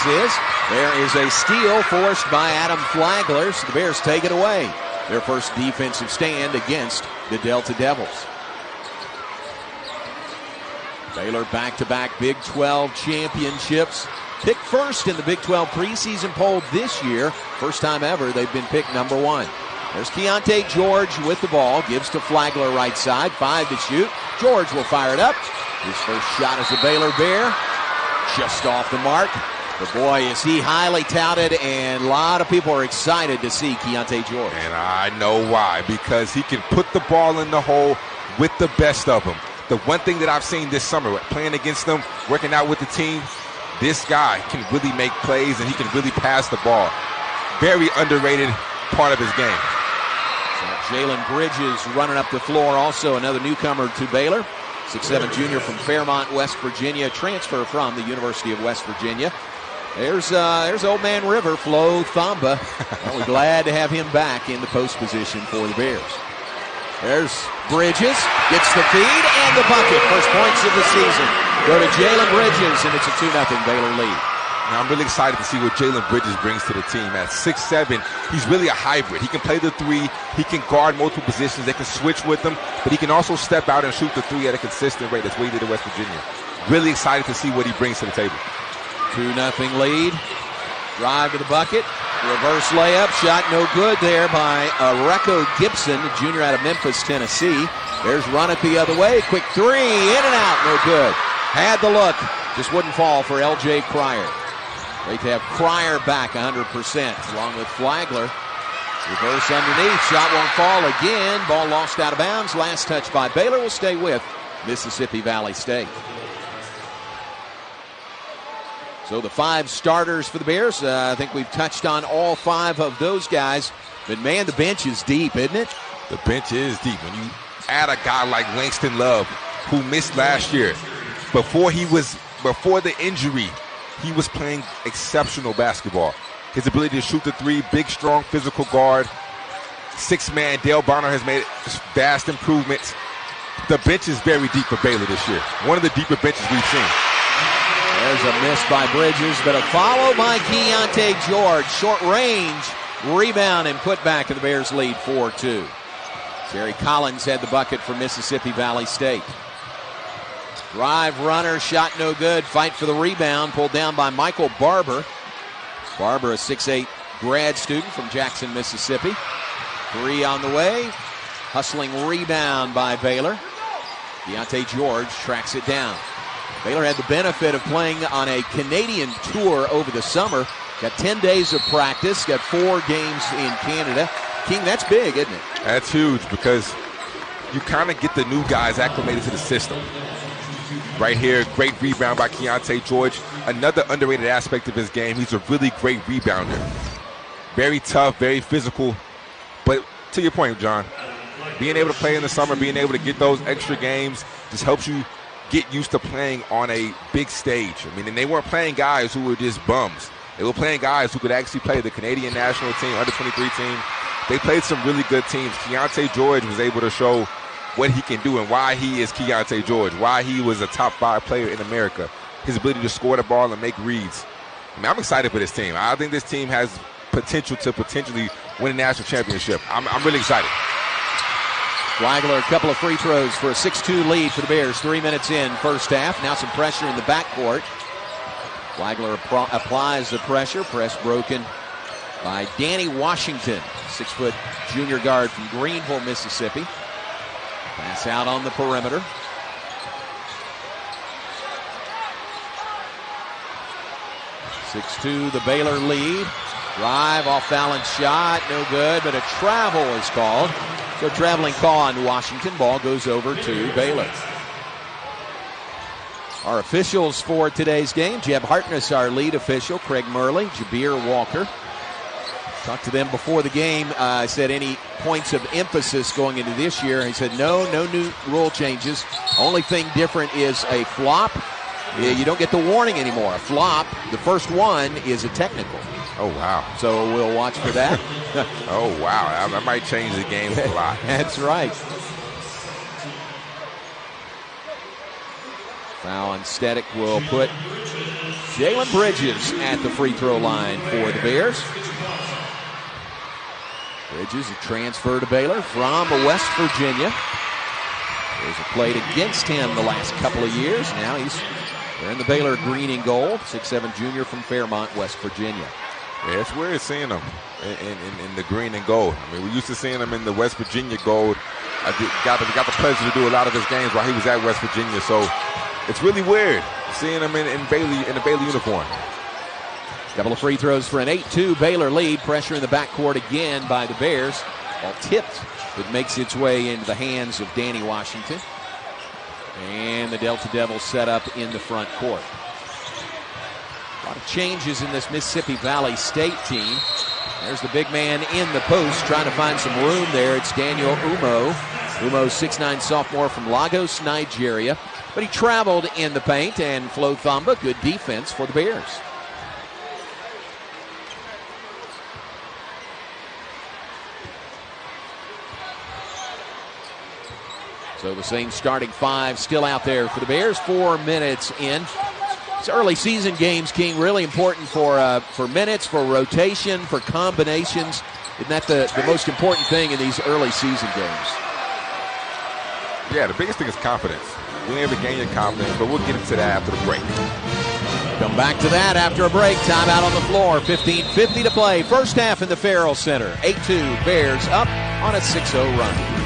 is. There is a steal forced by Adam Flagler. So the Bears take it away. Their first defensive stand against the Delta Devils. Baylor back-to-back Big 12 championships. Picked first in the Big 12 preseason poll this year. First time ever they've been picked number 1. There's Keontae George with the ball. Gives to Flagler right side. 5 to shoot. George will fire it up. His first shot as a Baylor Bear. Just off the mark. But boy, is he highly touted, and a lot of people are excited to see Keontae George. And I know why. Because he can put the ball in the hole with the best of them. The one thing that I've seen this summer, playing against them, working out with the team, this guy can really make plays, and he can really pass the ball. Very underrated part of his game. Jalen Bridges running up the floor, also another newcomer to Baylor. 6'7" junior from Fairmont, West Virginia, transfer from the University of West Virginia. There's Old Man River, Flo Thamba. Well, we're glad to have him back in the post position for the Bears. There's Bridges, gets the feed and the bucket. First points of the season go to Jalen Bridges, and it's a 2-0 Baylor lead. Now, I'm really excited to see what Jalen Bridges brings to the team. At 6'7", he's really a hybrid. He can play the 3. He can guard multiple positions. They can switch with him. But he can also step out and shoot the 3 at a consistent rate. That's what he did at West Virginia. Really excited to see what he brings to the table. 2-0 lead. Drive to the bucket. Reverse layup. Shot no good there by Recco Gibson, junior out of Memphis, Tennessee. There's run it the other way. Quick 3. In and out. No good. Had the look. Just wouldn't fall for L.J. Cryer. Great to have Cryer back 100%, along with Flagler. Reverse underneath. Shot won't fall again. Ball lost out of bounds. Last touch by Baylor will stay with Mississippi Valley State. So the 5 starters for the Bears. I think we've touched on all 5 of those guys. But, man, the bench is deep, isn't it? The bench is deep. When you add a guy like Langston Love, who missed last year, before the injury, he was playing exceptional basketball. His ability to shoot the 3, big, strong, physical guard. 6-man, Dale Bonner has made vast improvements. The bench is very deep for Baylor this year. One of the deeper benches we've seen. There's a miss by Bridges, but a follow by Keontae George. Short range, rebound, and put back, and the Bears lead 4-2. Terry Collins had the bucket for Mississippi Valley State. Drive runner, shot no good. Fight for the rebound, pulled down by Michael Barber. Barber, a 6'8" grad student from Jackson, Mississippi. 3 on the way. Hustling rebound by Baylor. Keontae George tracks it down. Baylor had the benefit of playing on a Canadian tour over the summer. Got 10 days of practice, got 4 games in Canada. King, that's big, isn't it? That's huge because you kind of get the new guys acclimated to the system. Right here, great rebound by Keontae George. Another underrated aspect of his game, he's a really great rebounder. Very tough, very physical. But to your point, John, being able to play in the summer, being able to get those extra games just helps you get used to playing on a big stage. I mean, and they weren't playing guys who were just bums. They were playing guys who could actually play the Canadian national team, under-23 team. They played some really good teams. Keontae George was able to show what he can do and why he is Keontae George, why he was a top 5 player in America. His ability to score the ball and make reads. I mean, I'm excited for this team. I think this team has potential to potentially win a national championship. I'm really excited. Flagler, a couple of free throws for a 6-2 lead for the Bears. 3 minutes in, first half. Now some pressure in the backcourt. Flagler applies the pressure. Press broken by Danny Washington, 6-foot junior guard from Greenville, Mississippi. Pass out on the perimeter. (6-2) the Baylor lead. Drive, off balance shot, no good, but a travel is called. So traveling call on Washington. Ball goes over to Baylor. Our officials for today's game: Jeb Hartness, our lead official; Craig Murley, Jabir Walker. Talked to them before the game. I said any points of emphasis going into this year. He said no new rule changes. Only thing different is a flop. You don't get the warning anymore. A flop, the first one, is a technical. Oh, wow. So we'll watch for that. Oh, wow. That might change the game a lot. That's right. Foul on Stedick will put Jalen Bridges at the free throw line for the Bears. Bridges, a transfer to Baylor from West Virginia. There's a played against him the last couple of years. Now he's wearing the Baylor green and gold. 6'7" junior from Fairmont, West Virginia. Yeah, it's weird seeing him in the green and gold. I mean, we used to seeing him in the West Virginia gold. I got the pleasure to do a lot of his games while he was at West Virginia. So it's really weird seeing him in the Baylor uniform. Couple of free throws for an 8-2 Baylor lead. Pressure in the backcourt again by the Bears. Ball tipped. It makes its way into the hands of Danny Washington. And the Delta Devils set up in the front court. A lot of changes in this Mississippi Valley State team. There's the big man in the post trying to find some room there. It's Daniel Umo. Umo's 6'9" sophomore from Lagos, Nigeria. But he traveled in the paint, and Flo Thamba, good defense for the Bears. So the same starting five still out there for the Bears. 4 minutes in. It's early season games, King, really important for minutes, for rotation, for combinations. Isn't that the most important thing in these early season games? Yeah, the biggest thing is confidence. Being able to gain your confidence, but we'll get into that after the break. Come back to that after a break. Timeout on the floor. 15:50 to play. First half in the Farrell Center. 8-2 Bears up on a 6-0 run.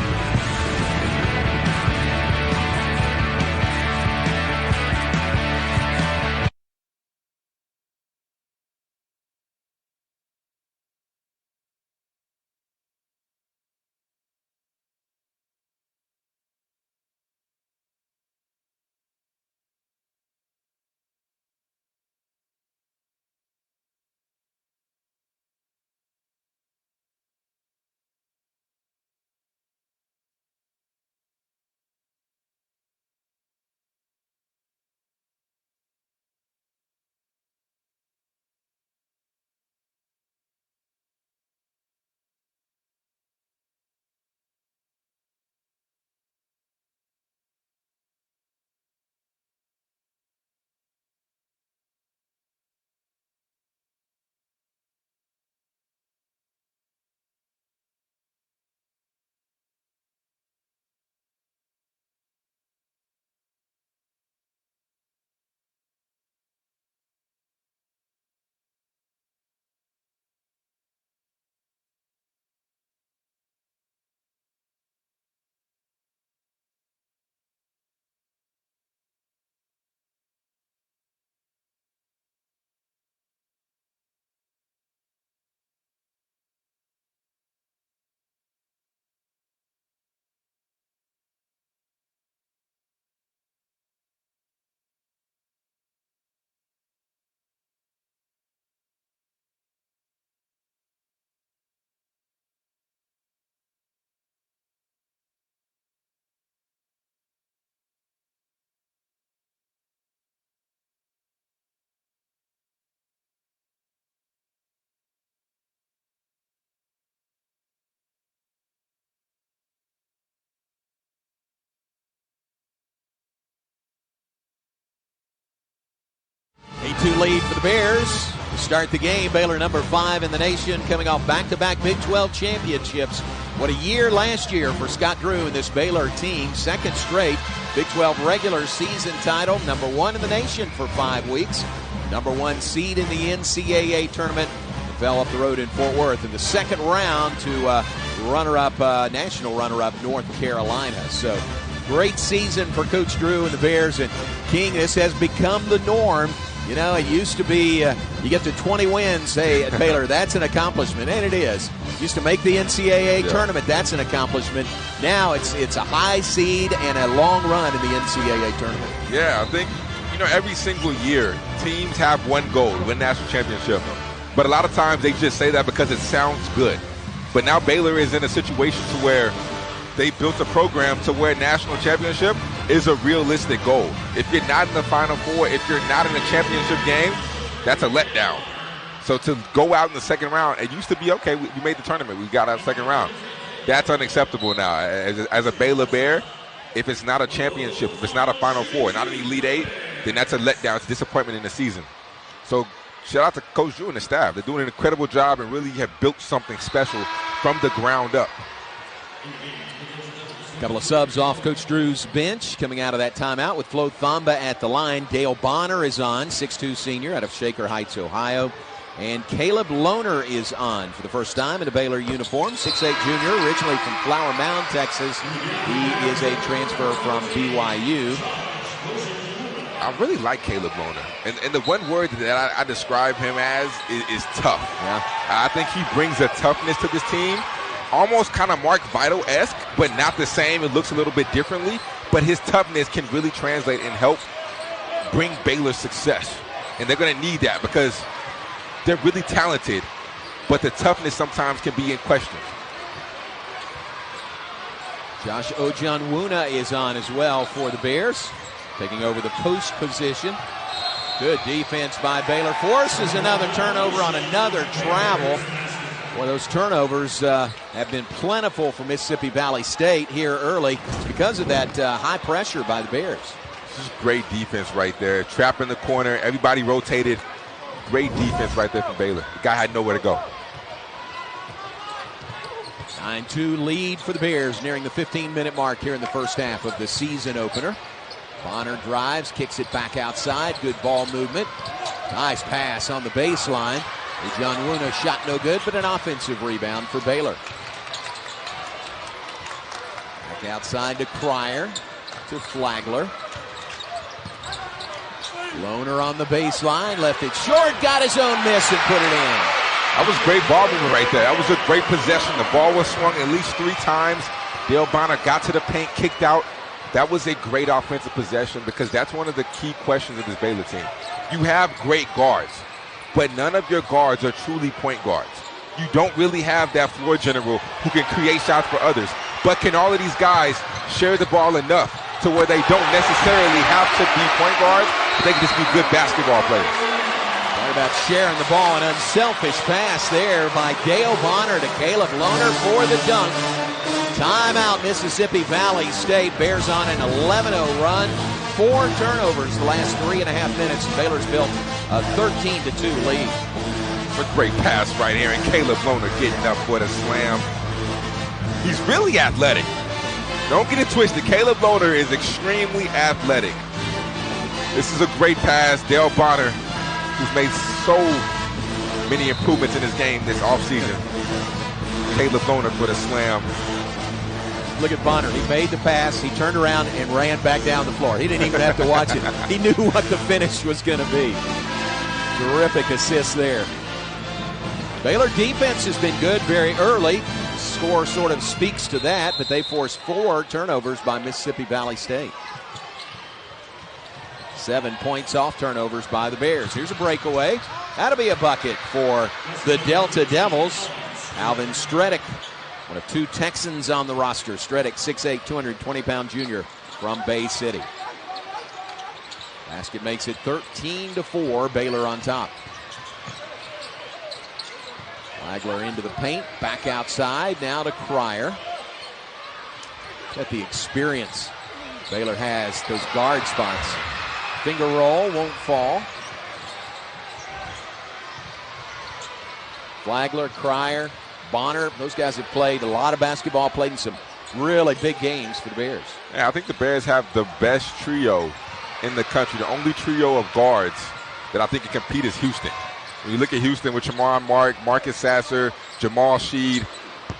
A2 lead for the Bears to start the game. Baylor number 5 in the nation, coming off back-to-back Big 12 championships. What a year last year for Scott Drew and this Baylor team. Second straight Big 12 regular season title. Number 1 in the nation for 5 weeks. Number 1 seed in the NCAA tournament. Fell up the road in Fort Worth in the second round to runner-up, national runner-up North Carolina. So great season for Coach Drew and the Bears. And King, this has become the norm. You know, it used to be you get to 20 wins, hey, at Baylor, that's an accomplishment, and it is. Used to make the NCAA tournament, that's an accomplishment. Now it's a high seed and a long run in the NCAA tournament. Yeah, I think, every single year, teams have one goal, win national championship. But a lot of times they just say that because it sounds good. But now Baylor is in a situation to where they built a program to where national championship is a realistic goal. If you're not in the Final Four, if you're not in a championship game, that's a letdown. So to go out in the second round, it used to be, okay, we made the tournament, we got out of the second round. That's unacceptable now. As a Baylor Bear, if it's not a championship, if it's not a Final Four, not an Elite Eight, then that's a letdown. It's a disappointment in the season. So shout out to Coach Drew and the staff. They're doing an incredible job and really have built something special from the ground up. A couple of subs off Coach Drew's bench coming out of that timeout with Flo Thamba at the line. Dale Bonner is on, 6'2 senior out of Shaker Heights, Ohio. And Caleb Lohner is on for the first time in a Baylor uniform, 6'8 junior, originally from Flower Mound, Texas. He is a transfer from BYU. I really like Caleb Lohner. And the one word that I describe him as is tough. Yeah. I think he brings a toughness to this team, almost kind of Mark Vital-esque, but not the same. It looks a little bit differently. But his toughness can really translate and help bring Baylor success. And they're going to need that because they're really talented, but the toughness sometimes can be in question. Josh Ojanwuna is on as well for the Bears, taking over the post position. Good defense by Baylor. Forces another turnover on another travel. Boy, those turnovers have been plentiful for Mississippi Valley State here early because of that high pressure by the Bears. This is great defense right there. Trap in the corner. Everybody rotated. Great defense right there from Baylor. The guy had nowhere to go. 9-2 lead for the Bears, nearing the 15-minute mark here in the first half of the season opener. Bonner drives, kicks it back outside. Good ball movement. Nice pass on the baseline. Ojanwuna shot no good, but an offensive rebound for Baylor. Back outside to Cryer, to Flagler. Lohner on the baseline, left it short, got his own miss and put it in. That was great ball movement right there. That was a great possession. The ball was swung at least 3 times. Dale Bonner got to the paint, kicked out. That was a great offensive possession because that's one of the key questions of this Baylor team. You have great guards, but none of your guards are truly point guards. You don't really have that floor general who can create shots for others. But can all of these guys share the ball enough to where they don't necessarily have to be point guards, but they can just be good basketball players? What about sharing the ball? An unselfish pass there by Dale Bonner to Caleb Lohner for the dunk. Timeout, Mississippi Valley State. Bears on an 11-0 run. 4 turnovers the last 3.5 minutes. Baylor's built a 13-2 lead. It's a great pass right here, and Caleb Lohner getting up for the slam. He's really athletic. Don't get it twisted. Caleb Lohner is extremely athletic. This is a great pass. Dale Bonner, who's made so many improvements in his game this offseason. Caleb Lohner for the slam. Look at Bonner. He made the pass. He turned around and ran back down the floor. He didn't even have to watch it. He knew what the finish was going to be. Terrific assist there. Baylor defense has been good very early. The score sort of speaks to that, but they forced 4 turnovers by Mississippi Valley State. 7 points off turnovers by the Bears. Here's a breakaway. That'll be a bucket for the Delta Devils. Alvin Stredick, one of 2 Texans on the roster. Stredick, 6'8", 220-pound junior from Bay City. Basket makes it 13-4. Baylor on top. Flagler into the paint, back outside, now to Cryer. Got the experience Baylor has, those guard spots. Finger roll, won't fall. Flagler, Cryer, Bonner, those guys have played a lot of basketball, played in some really big games for the Bears. Yeah, I think the Bears have the best trio in the country. The only trio of guards that I think can compete is Houston. When you look at Houston with Jamar Mark, Marcus Sasser, Jamal Sheed,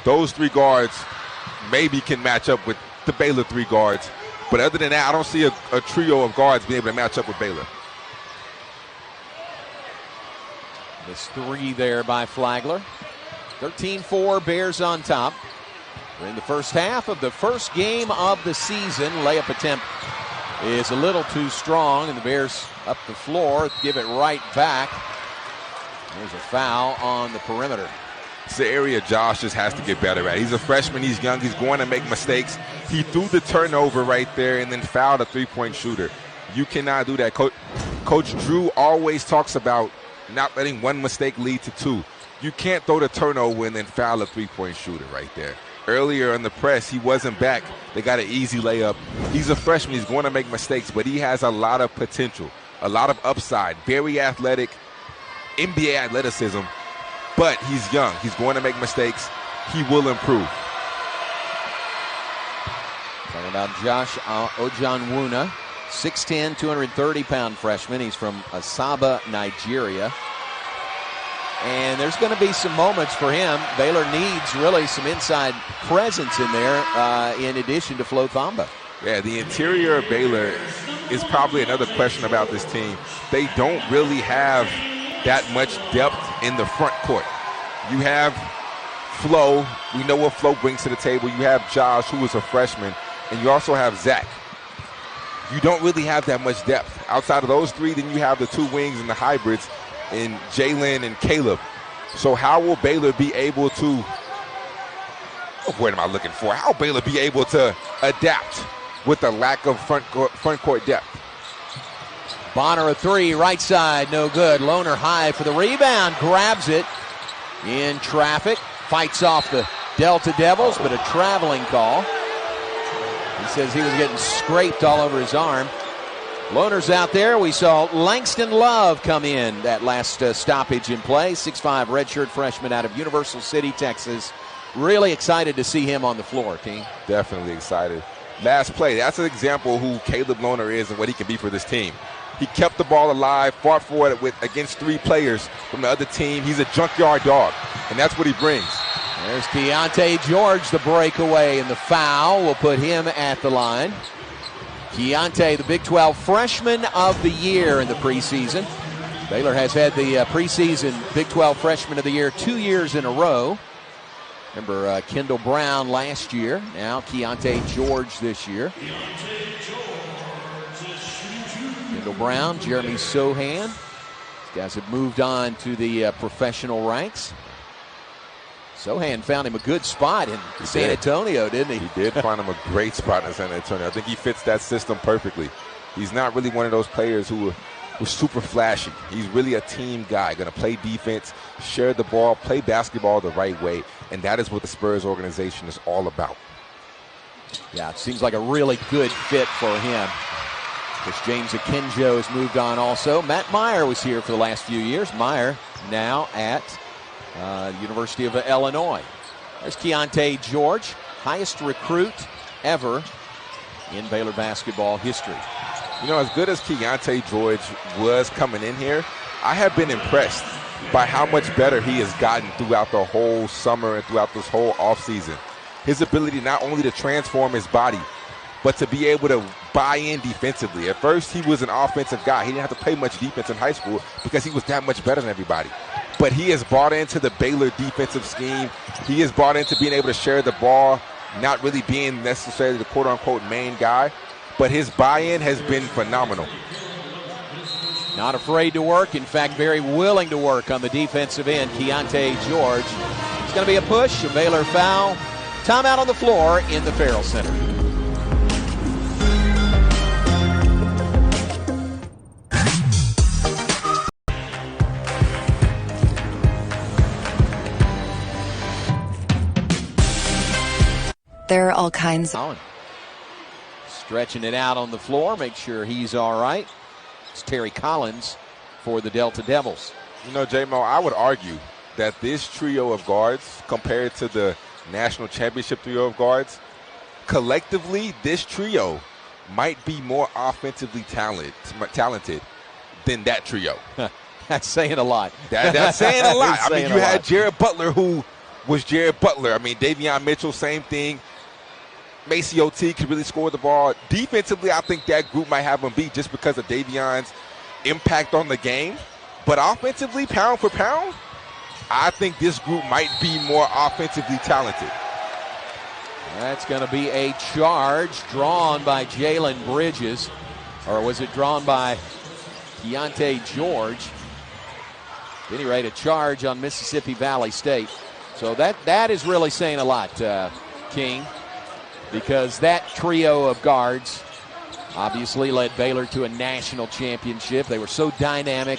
those 3 guards maybe can match up with the Baylor 3 guards. But other than that, I don't see a trio of guards being able to match up with Baylor. This 3 there by Flagler. 13-4, Bears on top. We're in the first half of the first game of the season. Layup attempt is a little too strong, and the Bears up the floor, give it right back. There's a foul on the perimeter. It's the area Josh just has to get better at. He's a freshman, he's young, he's going to make mistakes. He threw the turnover right there and then fouled a 3-point shooter. You cannot do that. Coach Drew always talks about not letting one mistake lead to 2. You can't throw the turnover and then foul a 3-point shooter right there. Earlier in the press, he wasn't back. They got an easy layup. He's a freshman, he's going to make mistakes, but he has a lot of potential, a lot of upside, very athletic, NBA athleticism, but he's young. He's going to make mistakes. He will improve. Talking about Josh Ojanwuna, 6'10", 230-pound freshman. He's from Asaba, Nigeria. And there's going to be some moments for him. Baylor needs really some inside presence in there in addition to Flo Thamba. Yeah, the interior of Baylor is probably another question about this team. They don't really have that much depth in the front court. You have Flo. We know what Flo brings to the table. You have Josh, who is a freshman, and you also have Zach. You don't really have that much depth. Outside of those three, then you have the two wings and the hybrids in Jalen and Caleb. So how will Baylor be able to, what word am I looking for? How will Baylor be able to adapt with the lack of front court depth? Bonner a three, right side, no good. Lohner high for the rebound, grabs it in traffic, fights off the Delta Devils, but a traveling call. He says he was getting scraped all over his arm. Lohner's out there. We saw Langston Love come in that last stoppage in play. 6'5", redshirt freshman out of Universal City, Texas. Really excited to see him on the floor, King. Definitely excited. Last play, that's an example of who Caleb Lohner is and what he can be for this team. He kept the ball alive, fought for it against three players from the other team. He's a junkyard dog, and that's what he brings. There's Keontae George, the breakaway, and the foul will put him at the line. Keontae, the Big 12 Freshman of the Year in the preseason. Baylor has had the preseason Big 12 Freshman of the Year 2 years in a row. Remember Kendall Brown last year. Now Keontae George this year. Kendall Brown, Jeremy Sohan. These guys have moved on to the professional ranks. Sohan found him a good spot in San Antonio, didn't he? He did find him a great spot in San Antonio. I think he fits that system perfectly. He's not really one of those players who was super flashy. He's really a team guy, going to play defense, share the ball, play basketball the right way, and that is what the Spurs organization is all about. Yeah, it seems like a really good fit for him. Because James Akinjo has moved on also. Matt Meyer was here for the last few years. Meyer now at University of Illinois. There's Keontae George, highest recruit ever in Baylor basketball history. You know, as good as Keontae George was coming in here, I have been impressed by how much better he has gotten throughout the whole summer and throughout this whole offseason. His ability not only to transform his body, but to be able to buy in defensively. At first, he was an offensive guy. He didn't have to play much defense in high school because he was that much better than everybody. But he has bought into the Baylor defensive scheme. He has bought into being able to share the ball, not really being necessarily the quote-unquote main guy. But his buy-in has been phenomenal. Not afraid to work. In fact, very willing to work on the defensive end. Keontae George. It's going to be a push, a Baylor foul. Timeout on the floor in the Farrell Center. There are all kinds of... Stretching it out on the floor, make sure he's all right. It's Terry Collins for the Delta Devils. You know, J-Mo, I would argue that this trio of guards, compared to the national championship trio of guards, collectively, this trio might be more offensively talented than that trio. That's saying a lot. That's saying a lot. I mean, you had lot. Jared Butler, who was Jared Butler. I mean, Davion Mitchell, same thing. Macy O.T. could really score the ball. Defensively, I think that group might have them beat just because of Davion's impact on the game. But offensively, pound for pound, I think this group might be more offensively talented. That's going to be a charge drawn by Jalen Bridges. Or was it drawn by Keontae George? At any rate, a charge on Mississippi Valley State. So that is really saying a lot, King. Because that trio of guards obviously led Baylor to a national championship. They were so dynamic.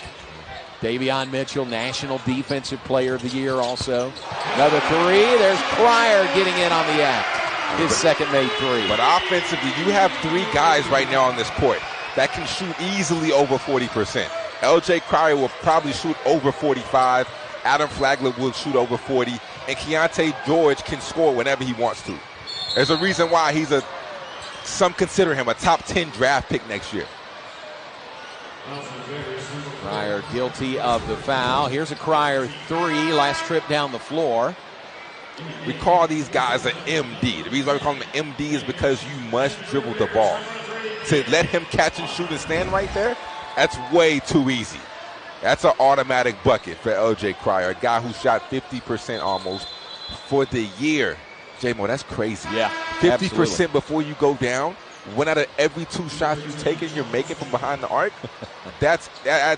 Davion Mitchell, National Defensive Player of the Year also. Another three. There's Pryor getting in on the act. His second made three. But offensively, you have three guys right now on this court that can shoot easily over 40%. LJ Cryer will probably shoot over 45. Adam Flagler will shoot over 40. And Keontae George can score whenever he wants to. There's a reason why some consider him a top 10 draft pick next year. Cryer guilty of the foul. Here's a Cryer three, last trip down the floor. We call these guys an MD. The reason why we call him an MD is because you must dribble the ball. To let him catch and shoot and stand right there, that's way too easy. That's an automatic bucket for LJ Cryer, a guy who shot 50% almost for the year. J-Mo, that's crazy. Yeah, 50% absolutely. before you go down. 1 out of every 2 shots you take and you're making from behind the arc. That's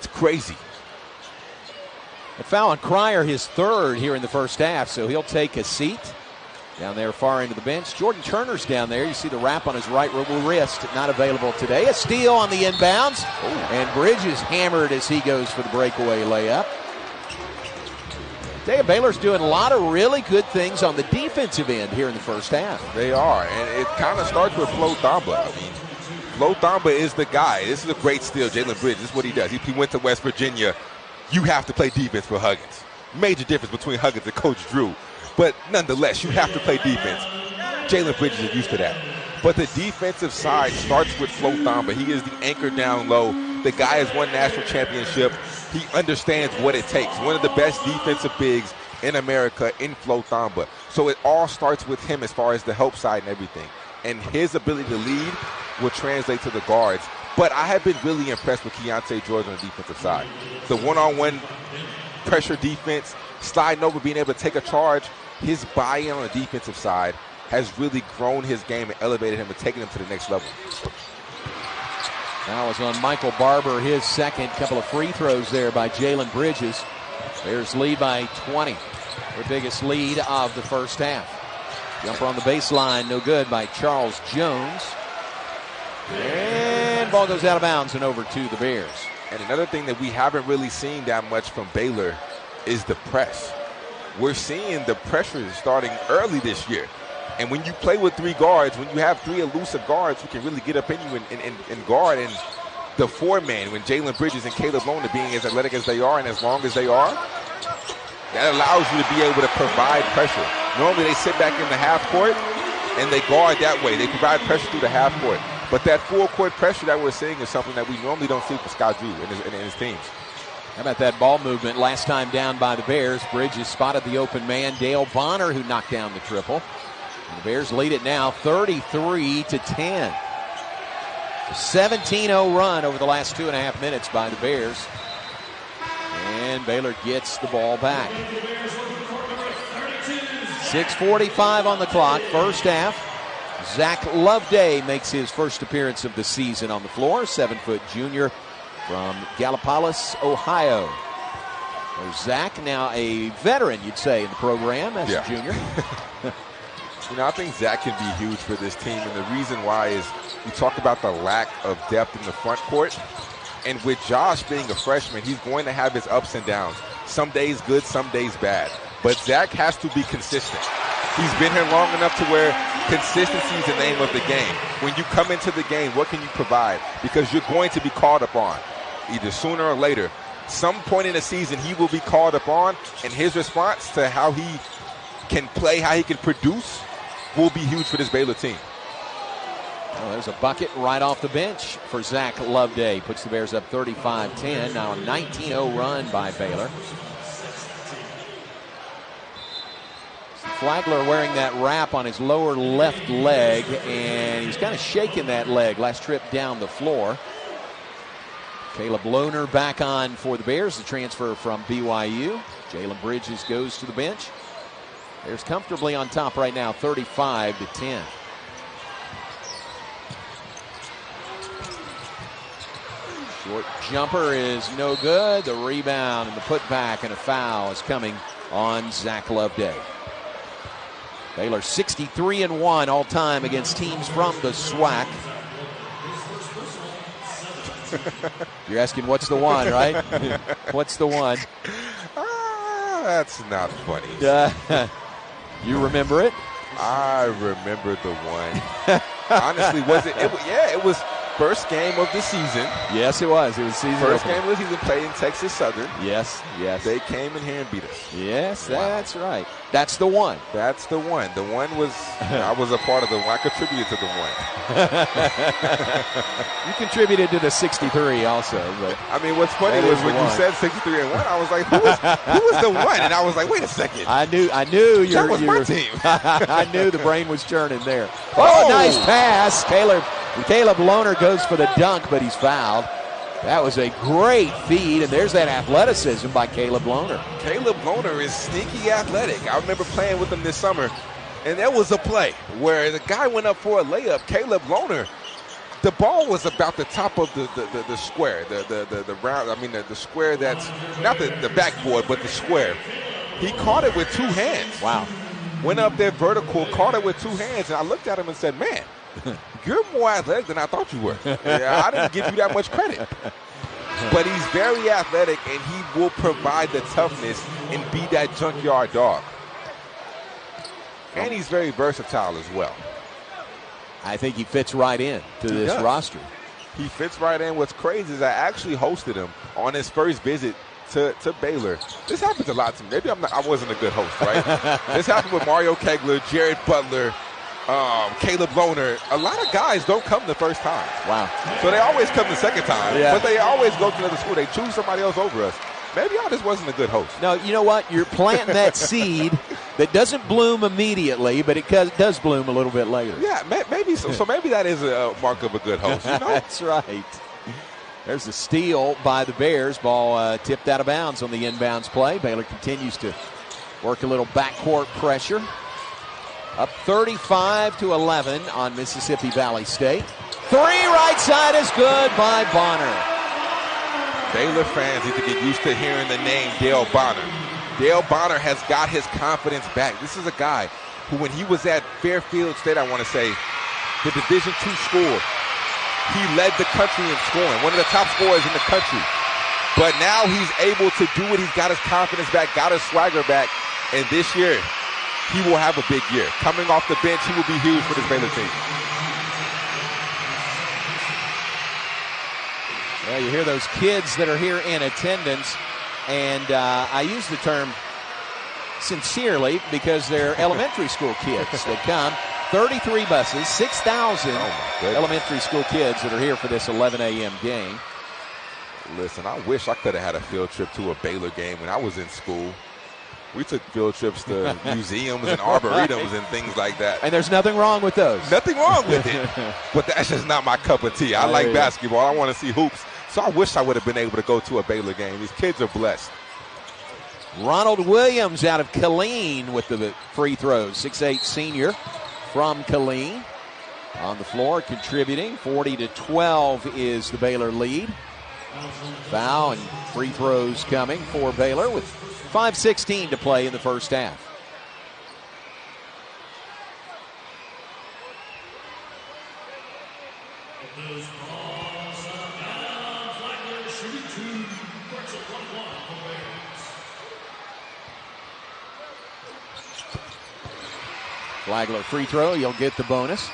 crazy. A foul on Cryer, his third here in the first half, so he'll take a seat down there far into the bench. Jordan Turner's down there. You see the wrap on his right wrist, not available today. A steal on the inbounds, and Bridges hammered as he goes for the breakaway layup. Baylor's doing a lot of really good things on the defensive end here in the first half. They are, and it kind of starts with Flo Thamba. I mean, Flo Thamba is the guy. This is a great steal. Jalen Bridges, this is what he does. He went to West Virginia. You have to play defense for Huggins. Major difference between Huggins and Coach Drew. But nonetheless, you have to play defense. Jalen Bridges is used to that. But the defensive side starts with Flo Thamba. He is the anchor down low. The guy has won national championship. He understands what it takes. One of the best defensive bigs in America in Flo Thamba. So it all starts with him as far as the help side and everything. And his ability to lead will translate to the guards. But I have been really impressed with Keontae George on the defensive side. The one-on-one pressure defense, sliding over, being able to take a charge, his buy-in on the defensive side has really grown his game and elevated him and taken him to the next level. Now is on Michael Barber, his second. Couple of free throws there by Jalen Bridges. Bears lead by 20. Their biggest lead of the first half. Jumper on the baseline, no good by Charles Jones. And ball goes out of bounds and over to the Bears. And another thing that we haven't really seen that much from Baylor is the press. We're seeing the pressure starting early this year. And when you play with 3 guards, when you have 3 elusive guards who can really get up in you and guard, and the 4-man, when Jalen Bridges and Caleb Lone are being as athletic as they are and as long as they are, that allows you to be able to provide pressure. Normally they sit back in the half court and they guard that way. They provide pressure through the half court. But that full court pressure that we're seeing is something that we normally don't see from Scott Drew and his teams. How about that ball movement last time down by the Bears? Bridges spotted the open man, Dale Bonner, who knocked down the triple. And the Bears lead it now 33-10. A 17-0 run over the last 2.5 minutes by the Bears. And Baylor gets the ball back. 6:45 on the clock, first half. Zach Loveday makes his first appearance of the season on the floor. 7-foot junior from Gallipolis, Ohio. There's Zach, now a veteran, you'd say, in the program as a junior. I think Zach can be huge for this team, and the reason why is we talk about the lack of depth in the front court. And with Josh being a freshman, he's going to have his ups and downs. Some days good, some days bad. But Zach has to be consistent. He's been here long enough to where consistency is the name of the game. When you come into the game, what can you provide? Because you're going to be called upon, either sooner or later. Some point in the season, he will be called upon, and his response to how he can play, how he can produce, will be huge for this Baylor team. Well, there's a bucket right off the bench for Zach Loveday. Puts the Bears up 35-10. Now a 19-0 run by Baylor. Flagler wearing that wrap on his lower left leg, and he's kind of shaking that leg last trip down the floor. Caleb Lohner back on for the Bears, the transfer from BYU. Jalen Bridges goes to the bench. Bears comfortably on top right now, 35-10. Short jumper is no good. The rebound and the putback and a foul is coming on Zach Loveday. Baylor 63-1 all time against teams from the SWAC. You're asking what's the one, right? What's the one? That's not funny. You remember it? I remember the one. Honestly, was it? Yeah, it was. First game of the season. Yes, it was. It was season First opener. game of the season played in Texas Southern. Yes, yes. They came in here and beat us. Yes, Wow. that's right. That's the one. That's the one. The one was, I was a part of the one. I contributed to the one. You contributed to the 63 also. But I mean, what's funny that was is when the you one. said 63 and 1, I was like, who was the one? And I was like, wait a second. I knew That was my team. I knew the brain was churning there. Oh, nice pass. Caleb Lohner goes for the dunk, but he's fouled. That was a great feed, and there's that athleticism by Caleb Lohner. Caleb Lohner is sneaky athletic. I remember playing with him this summer, and there was a play where the guy went up for a layup. Caleb Lohner, the ball was about the top of the square, the round. I mean, the square that's not the backboard, but the square. He caught it with 2 hands. Wow. Went up there vertical, caught it with 2 hands, and I looked at him and said, man, you're more athletic than I thought you were. Yeah, I didn't give you that much credit. But he's very athletic, and he will provide the toughness and be that junkyard dog. And he's very versatile as well. I think he fits right in to this roster. He fits right in. What's crazy is I actually hosted him on his first visit to Baylor. This happens a lot to me. Maybe I wasn't a good host, right? This happened with Mario Kegler, Jared Butler, Caleb Lohner. A lot of guys don't come the first time. Wow. So they always come the second time, Yeah. but they always go to another school. They choose somebody else over us. Maybe I just wasn't a good host. No, you know what? You're planting that seed that doesn't bloom immediately, but it does bloom a little bit later. Yeah, maybe so. So maybe that is a mark of a good host. You know? That's right. There's the steal by the Bears. Ball tipped out of bounds on the inbounds play. Baylor continues to work a little backcourt pressure. Up 35-11 on Mississippi Valley State. 3 right side is good by Bonner. Baylor fans need to get used to hearing the name Dale Bonner. Dale Bonner has got his confidence back. This is a guy who, when he was at Fairfield State, I want to say, the Division II school, he led the country in scoring, one of the top scorers in the country. But now he's able to do it. He's got his confidence back, got his swagger back, and this year, he will have a big year. Coming off the bench, he will be huge for this Baylor team. Well, you hear those kids that are here in attendance, and I use the term sincerely because they're elementary school kids that come. 33 buses, 6,000 elementary school kids that are here for this 11 a.m. game. Listen, I wish I could have had a field trip to a Baylor game when I was in school. We took field trips to museums and arboretums and things like that. And there's nothing wrong with those. Nothing wrong with it. But that's just not my cup of tea. I like basketball. I want to see hoops. So I wish I would have been able to go to a Baylor game. These kids are blessed. Ronald Williams out of Killeen with the free throws. 6'8" senior from Killeen. On the floor contributing. 40-12 is the Baylor lead. Foul and free throws coming for Baylor with 5:16 to play in the first half. Flagler free throw, you'll get the bonus.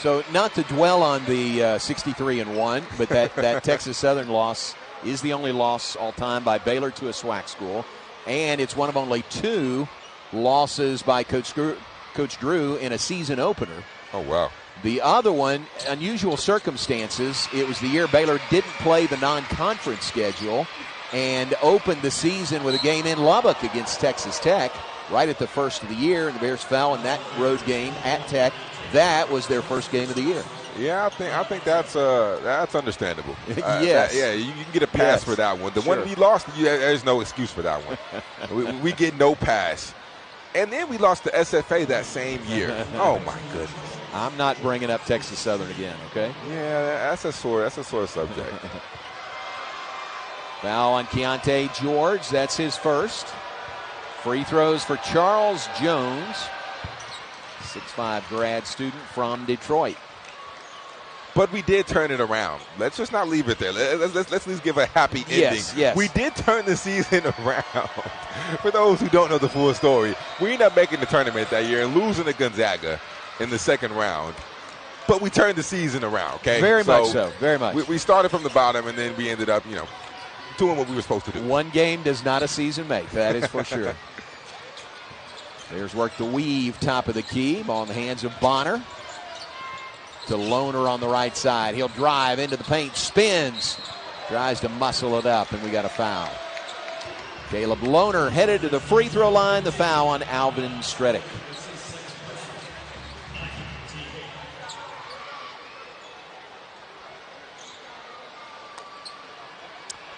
So not to dwell on the 63-1, but that Texas Southern loss is the only loss all time by Baylor to a SWAC school. And it's one of only 2 losses by Coach Drew in a season opener. Oh, wow. The other one, unusual circumstances. It was the year Baylor didn't play the non-conference schedule and opened the season with a game in Lubbock against Texas Tech right at the first of the year, and the Bears fell in that road game at Tech. That was their first game of the year. Yeah, I think that's understandable. Yes. You can get a pass for that one. The one we lost, there's no excuse for that one. we get no pass. And then we lost to SFA that same year. Oh, my goodness. I'm not bringing up Texas Southern again, okay? Yeah, that's a sore subject. Foul on Keontae George. That's his first. Free throws for Charles Jones, 6'5" grad student from Detroit. But we did turn it around. Let's just not leave it there. Let's at least give a happy ending. Yes. We did turn the season around. For those who don't know the full story, we ended up making the tournament that year and losing to Gonzaga in the second round. but we turned the season around, okay? Very much so. Very much. We started from the bottom, and then we ended up, doing what we were supposed to do. One game does not a season make. That is for sure. Bears work the weave, top of the key. Ball in the hands of Bonner. To Lohner on the right side. He'll drive into the paint, spins, tries to muscle it up, and we got a foul. Caleb Lohner headed to the free throw line. The foul on Alvin Stredick.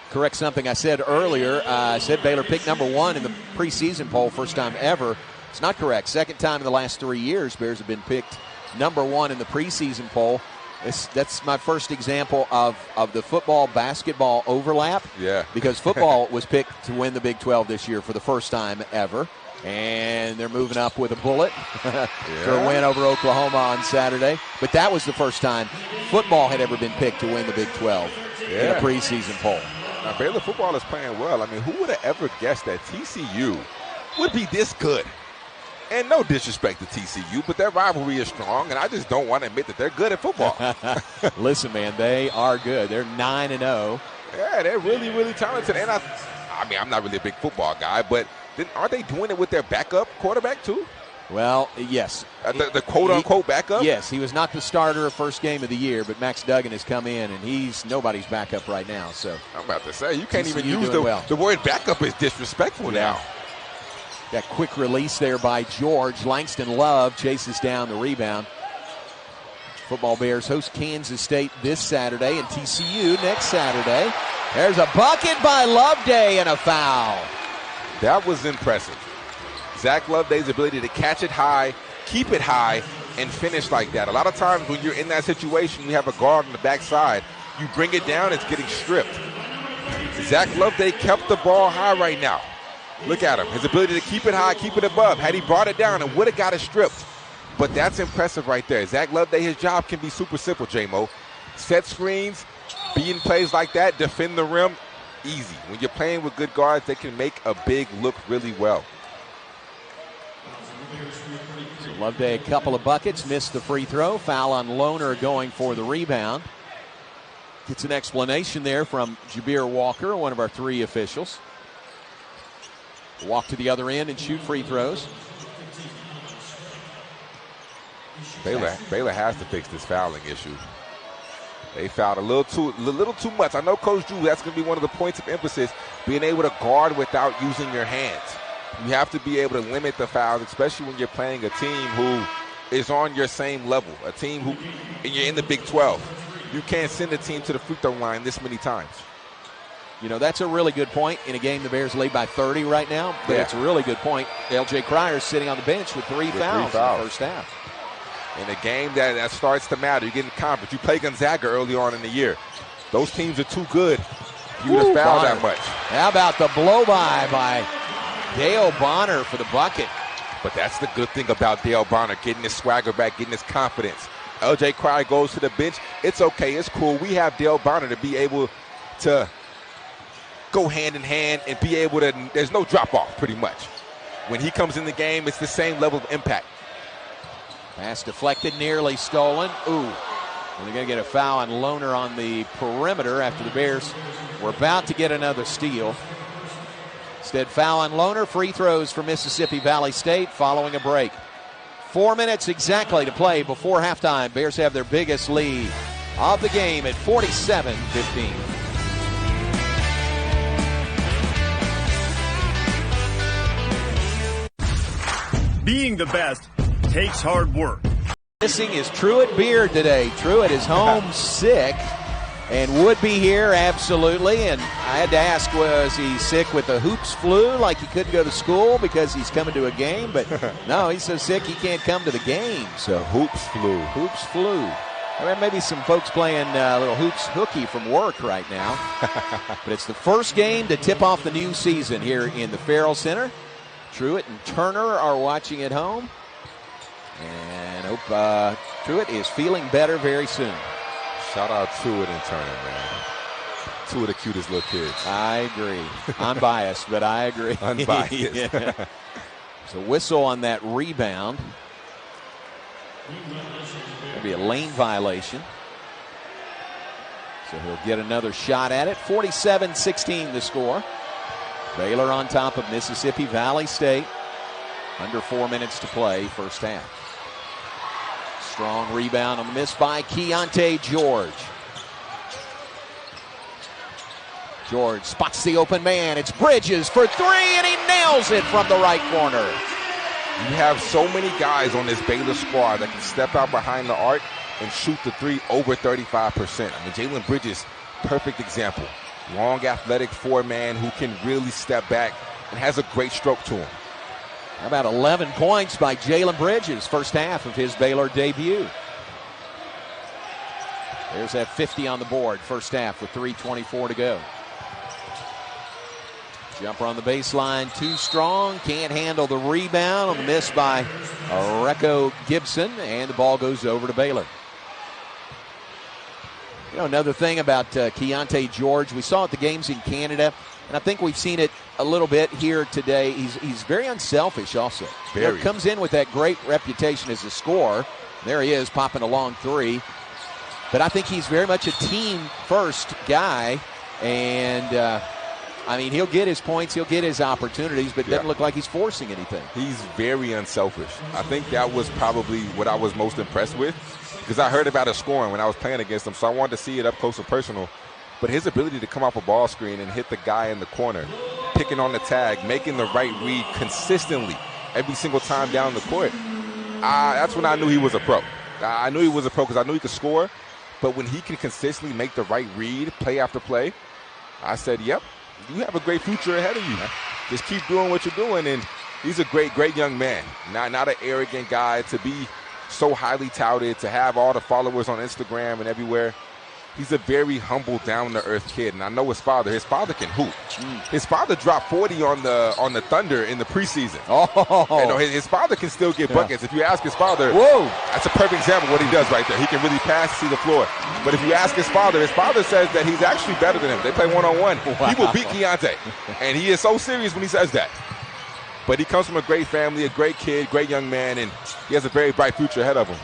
Correct something I said earlier. I said Baylor picked number 1 in the preseason poll, first time ever. It's not correct. Second time in the last 3 years, Bears have been picked number 1 in the preseason poll. That's my first example of the football-basketball overlap. Yeah. Because football was picked to win the Big 12 this year for the first time ever. And they're moving up with a bullet for a win over Oklahoma on Saturday. But that was the first time football had ever been picked to win the Big 12 in a preseason poll. Now, Baylor football is playing well. I mean, who would have ever guessed that TCU would be this good? And no disrespect to TCU, but their rivalry is strong, and I just don't want to admit that they're good at football. Listen, man, they are good. They're 9-0. Yeah, they're really, really talented. And I mean, I'm not really a big football guy, but aren't they doing it with their backup quarterback too? Well, yes. The quote-unquote backup? Yes, he was not the starter first game of the year, but Max Duggan has come in, and he's nobody's backup right now. So I'm about to say, you can't even use well. the word backup is disrespectful now. That quick release there by George. Langston Love chases down the rebound. Football Bears host Kansas State this Saturday and TCU next Saturday. There's a bucket by Loveday and a foul. That was impressive. Zach Loveday's ability to catch it high, keep it high, and finish like that. A lot of times when you're in that situation, you have a guard on the backside. You bring it down, it's getting stripped. Zach Loveday kept the ball high right now. Look at him. His ability to keep it high, keep it above. Had he brought it down, it would have got it stripped. But that's impressive right there. Zach Loveday, his job can be super simple, J-Mo. Set screens, be in plays like that, defend the rim, easy. When you're playing with good guards, they can make a big look really well. So Loveday, a couple of buckets, missed the free throw. Foul on Lohner going for the rebound. Gets an explanation there from Jabir Walker, one of our 3 officials. Walk to the other end and shoot free throws. Baylor has to fix this fouling issue. They fouled a little too much. I know Coach Drew, that's going to be one of the points of emphasis, being able to guard without using your hands. You have to be able to limit the fouls, especially when you're playing a team who is on your same level, a team who, and you're in the Big 12. You can't send a team to the free throw line this many times. You know, that's a really good point in a game the Bears lead by 30 right now, but it's a really good point. L.J. Crier's sitting on the bench with 3 fouls in the first half. In a game that starts to matter, you get in conference. You play Gonzaga early on in the year. Those teams are too good for you to foul that much. How about the blow-by Dale Bonner for the bucket? But that's the good thing about Dale Bonner, getting his swagger back, getting his confidence. L.J. Crier goes to the bench. It's okay. It's cool. We have Dale Bonner to be able to go hand in hand and be able to, there's no drop off pretty much. When he comes in the game, it's the same level of impact. Pass deflected, nearly stolen. Ooh. And they're going to get a foul on Lohner on the perimeter after the Bears were about to get another steal. Instead, foul on Lohner. Free throws for Mississippi Valley State following a break. 4 minutes exactly to play before halftime. Bears have their biggest lead of the game at 47-15. Being the best takes hard work. Missing is Truett Beard today. Truett is home sick and would be here absolutely. And I had to ask, was he sick with the hoops flu, like he couldn't go to school because he's coming to a game? But no, he's so sick he can't come to the game. So hoops flu. Hoops flu. There may be some folks playing a little hoops hooky from work right now. But it's the first game to tip off the new season here in the Farrell Center. Truett and Turner are watching at home. And hope Truett is feeling better very soon. Shout out Truett and Turner, man. Two of the cutest little kids. I agree. I'm biased, but I agree. Unbiased. Yeah. There's a whistle on that rebound. It'll be a lane violation. So he'll get another shot at it. 47-16 the score. Baylor on top of Mississippi Valley State. Under 4 minutes to play, first half. Strong rebound on the miss by Keontae George. George spots the open man. It's Bridges for three, and he nails it from the right corner. You have so many guys on this Baylor squad that can step out behind the arc and shoot the three over 35%. I mean, Jalen Bridges, perfect example. Long, athletic four-man who can really step back and has a great stroke to him. How about 11 points by Jalen Bridges, first half of his Baylor debut. There's that 50 on the board, first half with 3:24 to go. Jumper on the baseline, too strong. Can't handle the rebound on the miss by Recco Gibson, and the ball goes over to Baylor. You know, another thing about Keontae George, we saw at the games in Canada, and I think we've seen it a little bit here today. He's very unselfish also. Very. You know, comes in with that great reputation as a scorer. There he is, popping a long three. But I think he's very much a team-first guy, and I mean, he'll get his points, he'll get his opportunities, but it doesn't look like he's forcing anything. He's very unselfish. I think that was probably what I was most impressed with, because I heard about his scoring when I was playing against him, so I wanted to see it up close and personal. But his ability to come off a ball screen and hit the guy in the corner, picking on the tag, making the right read consistently every single time down the court, that's when I knew he was a pro. I knew he was a pro because I knew he could score, but when he can consistently make the right read, play after play, I said, yep, you have a great future ahead of you. Just keep doing what you're doing, and he's a great, great young man. Not an arrogant guy, to be so highly touted, to have all the followers on Instagram and everywhere. He's a very humble, down-to-earth kid, and I know his father. His father can hoop. His father dropped 40 on the Thunder in the preseason. And his father can still get buckets. If you ask his father, that's a perfect example of what he does right there. He can really pass, see the floor. But if you ask his father says that he's actually better than him. They play one-on-one. Wow. He will beat Keontae, and he is so serious when he says that. But he comes from a great family, a great kid, great young man, and he has a very bright future ahead of him.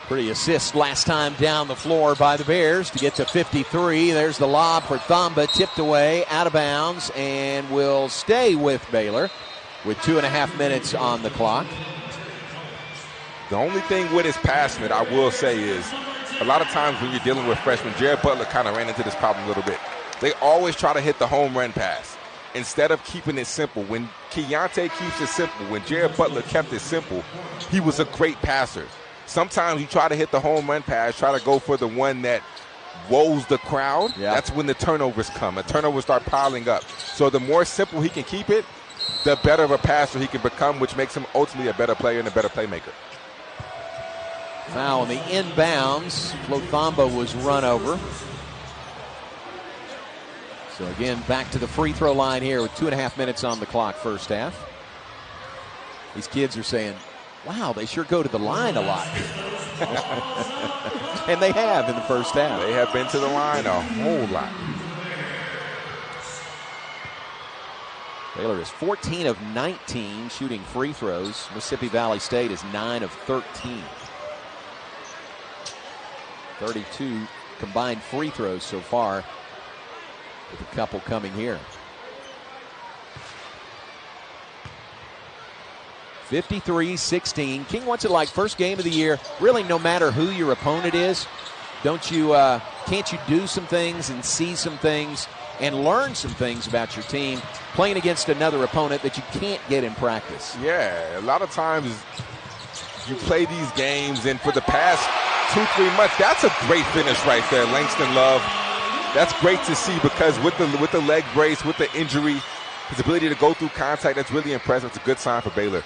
Pretty assist last time down the floor by the Bears to get to 53. There's the lob for Thamba, tipped away, out of bounds, and will stay with Baylor with 2.5 minutes on the clock. The only thing with his passing that I will say is, a lot of times when you're dealing with freshmen, Jared Butler kind of ran into this problem a little bit. They always try to hit the home run pass instead of keeping it simple. When Keontae keeps it simple, when Jared Butler kept it simple, he was a great passer. Sometimes you try to hit the home run pass, try to go for the one that woes the crowd. Yeah. That's when the turnovers come. The turnovers start piling up. So the more simple he can keep it, the better of a passer he can become, which makes him ultimately a better player and a better playmaker. Foul on the inbounds. Flo Thamba was run over. So again, back to the free throw line here with 2.5 minutes on the clock, first half. These kids are saying, wow, they sure go to the line a lot. And they have in the first half. They have been to the line a whole lot. Baylor is 14 of 19 shooting free throws. Mississippi Valley State is 9 of 13. 32 combined free throws so far, with a couple coming here. 53-16. King wants it like first game of the year. Really, no matter who your opponent is, can't you do some things and see some things and learn some things about your team playing against another opponent that you can't get in practice? Yeah, a lot of times you play these games, and for the past 2-3 months, that's a great finish right there, Langston Love. That's great to see, because with the leg brace, with the injury, his ability to go through contact, that's really impressive. It's a good sign for Baylor.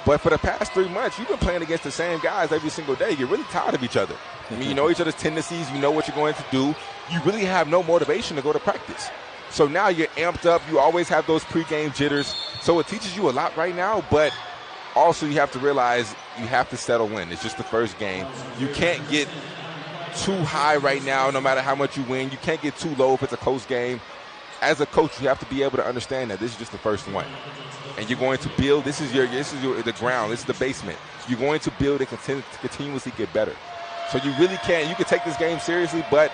But for the past 3 months, you've been playing against the same guys every single day. You're really tired of each other. I mean, you know each other's tendencies. You know what you're going to do. You really have no motivation to go to practice. So now you're amped up. You always have those pregame jitters. So it teaches you a lot right now, but also you have to realize you have to settle in. It's just the first game. You can't get too high right now no matter how much you win. You can't get too low if it's a close game. as a coach, you have to be able to understand that this is just the first one. And you're going to build, this is the ground, this is the basement. You're going to build and continuously get better. So you really can't, you can take this game seriously, but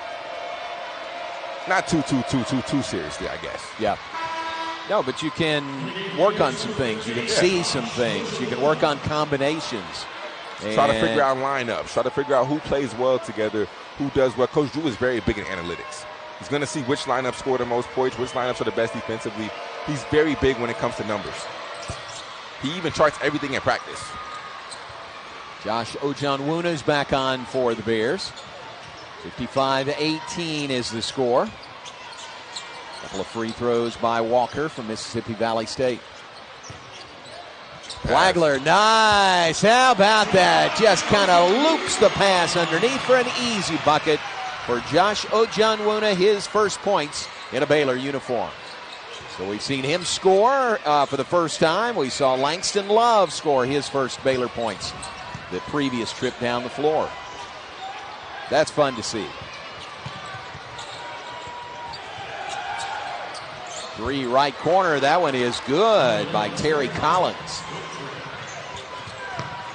not too seriously, I guess. Yeah. No, but you can work on some things. You can see some things. You can work on combinations. Try to figure out lineups. Try to figure out who plays well together, who does well. Coach Drew is very big in analytics. He's going to see which lineups score the most points, which lineups are the best defensively. He's very big when it comes to numbers. He even charts everything in practice. Josh Ojonwuna is back on for the Bears. 55-18 is the score. Couple of free throws by Walker from Mississippi Valley State. Flagler, nice. How about that? Just kind of loops the pass underneath for an easy bucket for Josh Ojonwuna, his first points in a Baylor uniform. So we've seen him score for the first time. We saw Langston Love score his first Baylor points the previous trip down the floor. That's fun to see. 3 right corner. That one is good by Terry Collins.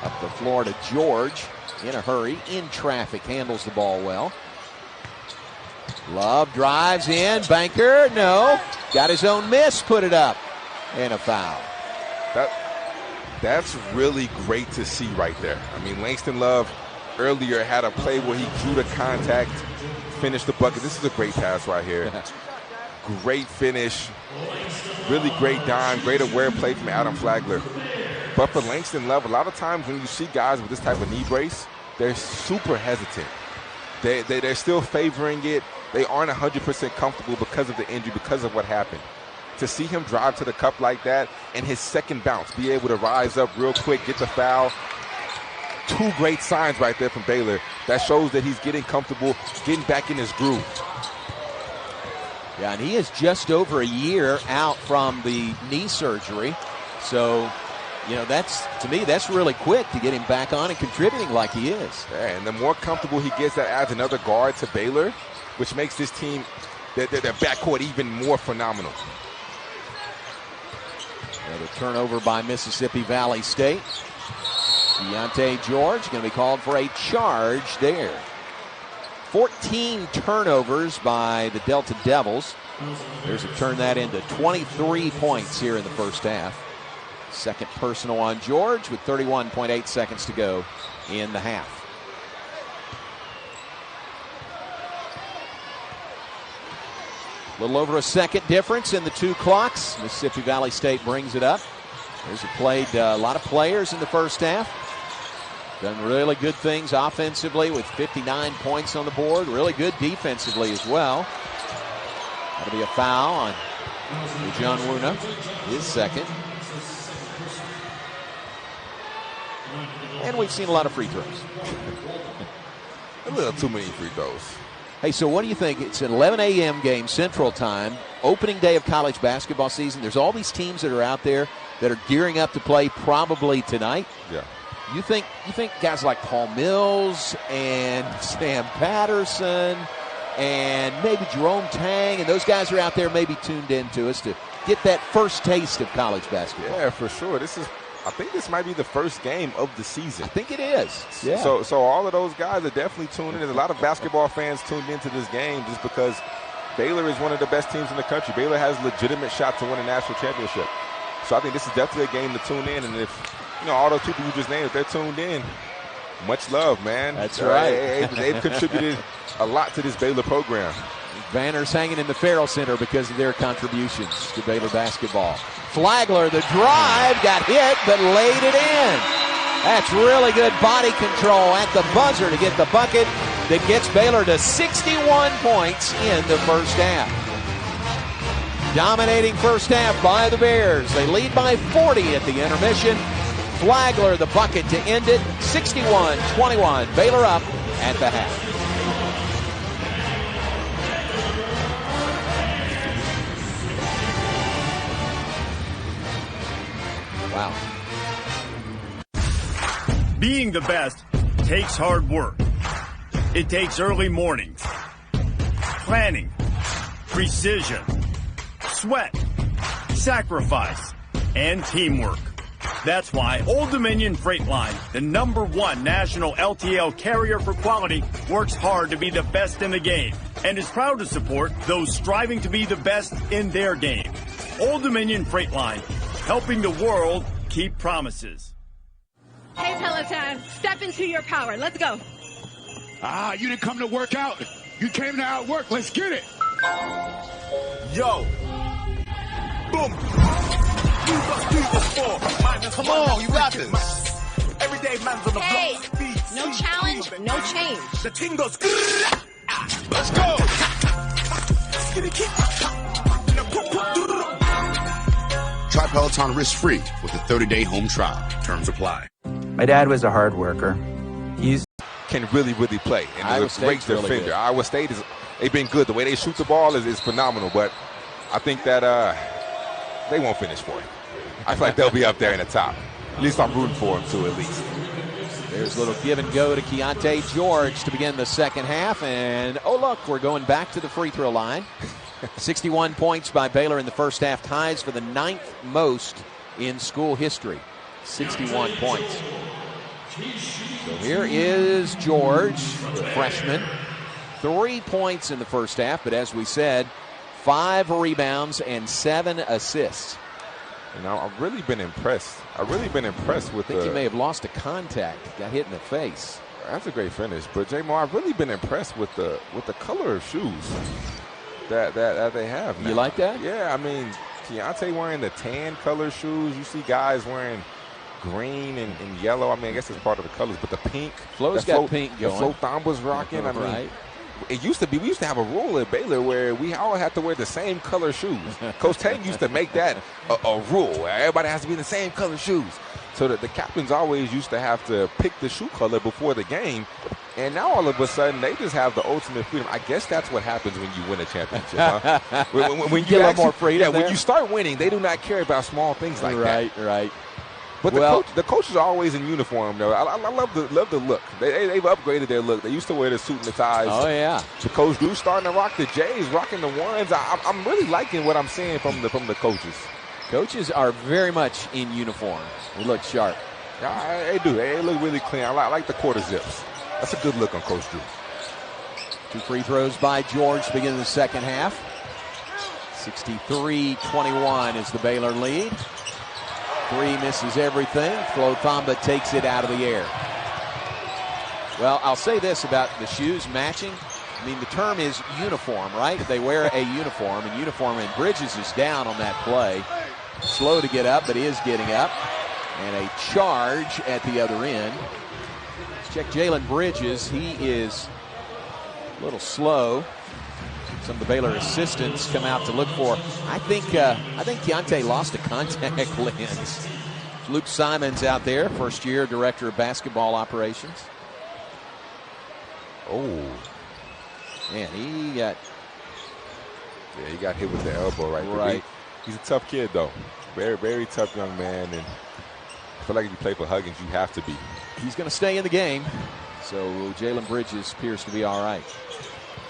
Up the floor to George in a hurry, in traffic, handles the ball well. Love drives in, banker, no. Got his own miss, put it up, and a foul. That's really great to see right there. I mean, Langston Love earlier had a play where he drew the contact, finished the bucket. This is a great pass right here. Great finish, really great dime, great aware play from Adam Flagler. But for Langston Love, a lot of times when you see guys with this type of knee brace, they're super hesitant. They're still favoring it. They aren't 100% comfortable because of the injury, because of what happened. To see him drive to the cup like that and his second bounce, be able to rise up real quick, get the foul. 2 great signs right there from Baylor. That shows that he's getting comfortable, getting back in his groove. Yeah, and he is just over a year out from the knee surgery. So, you know, to me, that's really quick to get him back on and contributing like he is. Yeah, and the more comfortable he gets, that adds another guard to Baylor, which makes this team, their backcourt, even more phenomenal. Another turnover by Mississippi Valley State. Deontay George going to be called for a charge there. 14 turnovers by the Delta Devils. There's to turn that into 23 points here in the first half. Second personal on George with 31.8 seconds to go in the half. A little over a second difference in the 2 clocks. Mississippi Valley State brings it up. There's played a lot of players in the first half. Done really good things offensively with 59 points on the board. Really good defensively as well. That'll be a foul on Ojonwuna, his second. And we've seen a lot of free throws. A little too many free throws. Hey, so what do you think? It's an 11 a.m. game, Central Time, opening day of college basketball season. There's all these teams that are out there that are gearing up to play probably tonight. Yeah. You think guys like Paul Mills and Sam Patterson and maybe Jerome Tang and those guys are out there maybe tuned in to us to get that first taste of college basketball? Yeah, for sure. I think this might be the first game of the season. I think it is. Yeah. So all of those guys are definitely tuned in. There's a lot of basketball fans tuned into this game just because Baylor is one of the best teams in the country. Baylor has a legitimate shot to win a national championship. So I think this is definitely a game to tune in. And if, all those people you just named, if they're tuned in, much love, man. That's right. They've contributed a lot to this Baylor program. Banners hanging in the Farrell Center because of their contributions to Baylor basketball. Flagler, the drive, got hit, but laid it in. That's really good body control at the buzzer to get the bucket that gets Baylor to 61 points in the first half. Dominating first half by the Bears. They lead by 40 at the intermission. Flagler, the bucket to end it. 61-21. Baylor up at the half. Wow. Being the best takes hard work. It takes early mornings, planning, precision, sweat, sacrifice, and teamwork. That's why Old Dominion Freight Line, the #1 national LTL carrier for quality, works hard to be the best in the game and is proud to support those striving to be the best in their game. Old Dominion Freight Line, helping the world keep promises. Hey, Peloton, step into your power. Let's go. You didn't come to work out. You came to outwork. Let's get it. Yo. Boom. Come on, you got this. Everyday man's on the Hey, block. no challenge, no change. The team goes. Let's go. Try Peloton risk-free with a 30-day home trial. Terms apply. My dad was a hard worker. Can really play. And Iowa is a great State's really defender. good. Iowa State, they've been good. The way they shoot the ball is phenomenal. But I think that they won't finish for it. I feel like they'll be up there in the top. At least I'm rooting for them, too, at least. There's a little give and go to Keontae George to begin the second half. And, oh, look, we're going back to the free throw line. 61 points by Baylor in the first half, ties for the 9th most in school history. 61 points. So here is George, the freshman. 3 points in the first half, but as we said, 5 rebounds and 7 assists. You know, I've really been impressed. With I think he may have lost a contact, got hit in the face. That's a great finish. But, J-Mo, I've really been impressed with the color of shoes that they have now. You like that? Yeah, I mean, Keontae wearing the tan color shoes. You see guys wearing green and yellow. I mean, I guess it's part of the colors, but the pink. Flo's got pink going. The Flo Thomba's rocking. I mean, right. It used to be, we used to have a rule at Baylor where we all had to wear the same color shoes. Coach Tang used to make that a rule. Everybody has to be in the same color shoes. So that the captains always used to have to pick the shoe color before the game. And now all of a sudden, they just have the ultimate freedom. I guess that's what happens when you win a championship. Huh? when you get a little more freedom. Yeah, when you start winning, they do not care about small things like that. Right. But the coaches are always in uniform, though. I love the look. They've upgraded their look. They used to wear the suit and the ties. Oh, yeah. So Coach Drew's starting to rock the J's, rocking the ones. I'm really liking what I'm seeing from the coaches. Coaches are very much in uniform. They look sharp. Yeah, they do. They look really clean. I like the quarter zips. That's a good look on Coach Drew. 2 free throws by George to begin the second half. 63-21 is the Baylor lead. 3 misses everything. Flo Thamba takes it out of the air. Well, I'll say this about the shoes matching. I mean, the term is uniform, right? They wear a uniform, and Bridges is down on that play. Slow to get up, but is getting up. And a charge at the other end. Let's check Jalen Bridges. He is a little slow. Some of the Baylor assistants come out to look for. I think Keontae lost a contact lens. Luke Simons out there, first-year director of basketball operations. Oh, man, he got hit with the elbow right. He's a tough kid, though. Very, very tough young man, and I feel like if you play for Huggins, you have to be. He's going to stay in the game, so Jalen Bridges appears to be all right.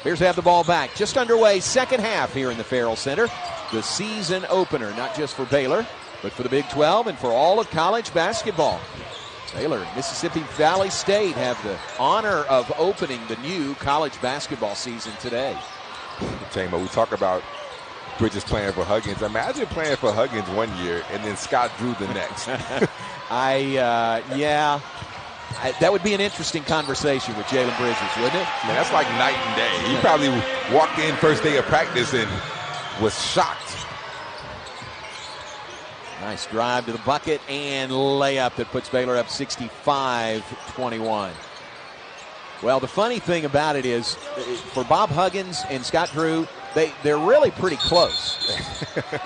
Bears have the ball back. Just underway, second half here in the Farrell Center. The season opener, not just for Baylor, but for the Big 12 and for all of college basketball. Baylor and Mississippi Valley State have the honor of opening the new college basketball season today. J-Mo, we talk about Bridges playing for Huggins. Imagine playing for Huggins one year and then Scott Drew the next. That would be an interesting conversation with Jalen Bridges, wouldn't it? Man, that's like night and day. He probably walked in first day of practice and was shocked. Nice drive to the bucket and layup that puts Baylor up 65-21. Well, the funny thing about it is, for Bob Huggins and Scott Drew, they're really pretty close.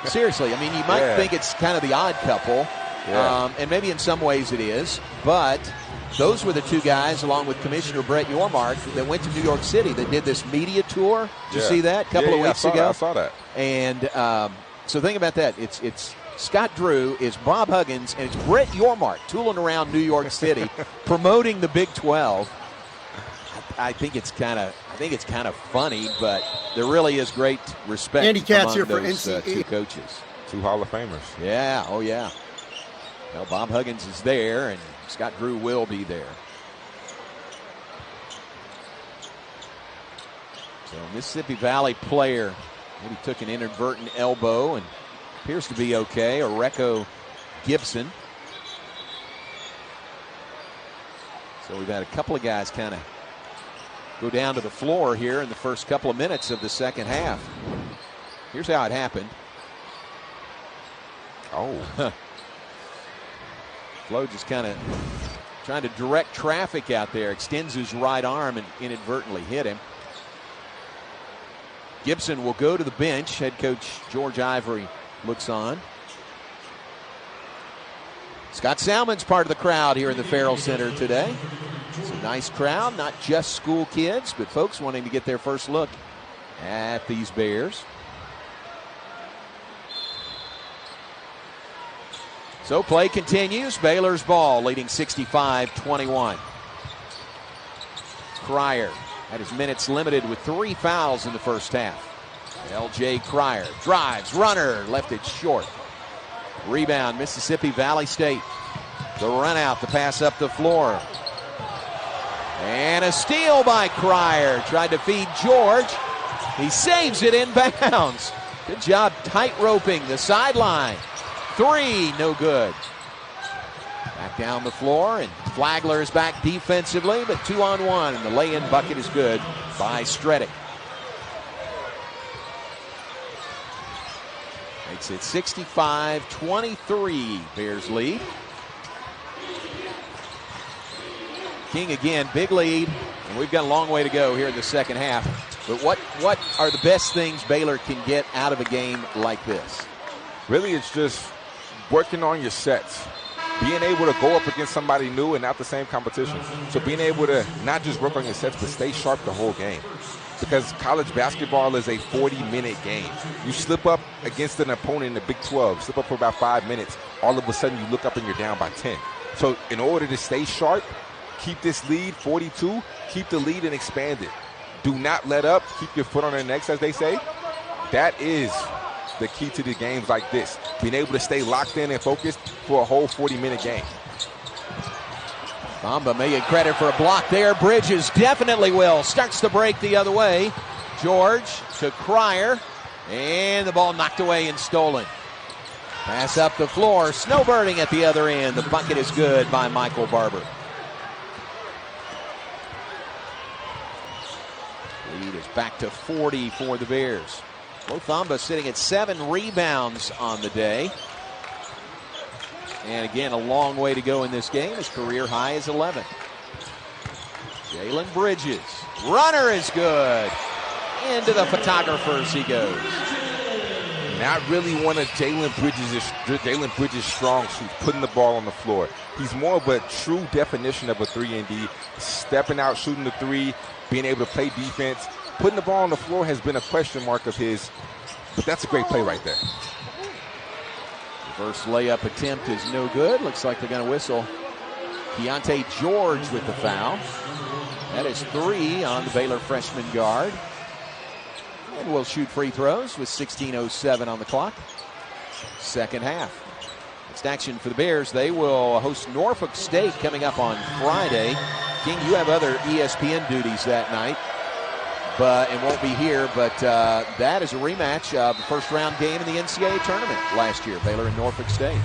Seriously, I mean, you might think it's kind of the odd couple, and maybe in some ways it is, but those were the two guys, along with Commissioner Brett Yormark, that went to New York City that did this media tour. Did you see that a couple of weeks ago? I saw that. And so think about that. It's Scott Drew, is Bob Huggins, and it's Brett Yormark tooling around New York City promoting the Big 12. I think it's kind of I think it's kind of funny, but there really is great respect Andy Katz among here for those NCAA. two coaches. 2 Hall of Famers. Yeah, oh yeah. Well, Bob Huggins is there, and Scott Drew will be there. So Mississippi Valley player maybe took an inadvertent elbow and appears to be okay. Oreco Gibson. So we've had a couple of guys kind of go down to the floor here in the first couple of minutes of the second half. Here's how it happened. Oh. Flo just kind of trying to direct traffic out there. Extends his right arm and inadvertently hit him. Gibson will go to the bench. Head coach George Ivory looks on. Scott Salmon's part of the crowd here in the Farrell Center today. It's a nice crowd, not just school kids, but folks wanting to get their first look at these Bears. So play continues. Baylor's ball leading 65-21. Cryer had his minutes limited with 3 fouls in the first half. L.J. Cryer drives, runner, left it short. Rebound, Mississippi Valley State. The run out, the pass up the floor. And a steal by Cryer. Tried to feed George. He saves it inbounds. Good job tight-roping the sideline. 3, no good. Back down the floor, and Flagler is back defensively, but 2-on-1, and the lay-in bucket is good by Stredick. Makes it 65-23, Bears lead. King again, big lead, and we've got a long way to go here in the second half. But what are the best things Baylor can get out of a game like this? Really, it's just working on your sets. Being able to go up against somebody new and not the same competition. So being able to not just work on your sets, but stay sharp the whole game. Because college basketball is a 40-minute game. You slip up against an opponent in the Big 12, slip up for about 5 minutes, all of a sudden you look up and you're down by 10. So in order to stay sharp, keep this lead 42, keep the lead and expand it. Do not let up, keep your foot on their necks, as they say. That is the key to the games like this. Being able to stay locked in and focused for a whole 40-minute game. Bamba may get credit for a block there. Bridges definitely will. Starts the break the other way. George to Cryer. And the ball knocked away and stolen. Pass up the floor. Snowbirding at the other end. The bucket is good by Michael Barber. Lead is back to 40 for the Bears. Lothamba sitting at 7 rebounds on the day. And again, a long way to go in this game. His career high is 11. Jalen Bridges. Runner is good. Into the photographers he goes. Not really one of Jalen Bridges' strong suits, putting the ball on the floor. He's more of a true definition of a 3-and-D. Stepping out, shooting the 3, being able to play defense. Putting the ball on the floor has been a question mark of his, but that's a great play right there. Reverse layup attempt is no good. Looks like they're going to whistle Keontae George with the foul. That is 3 on the Baylor freshman guard. And we'll shoot free throws with 16:07 on the clock. Second half. Next action for the Bears. They will host Norfolk State coming up on Friday. King, you have other ESPN duties that night. And won't be here, but that is a rematch of the first round game in the NCAA tournament last year, Baylor and Norfolk State.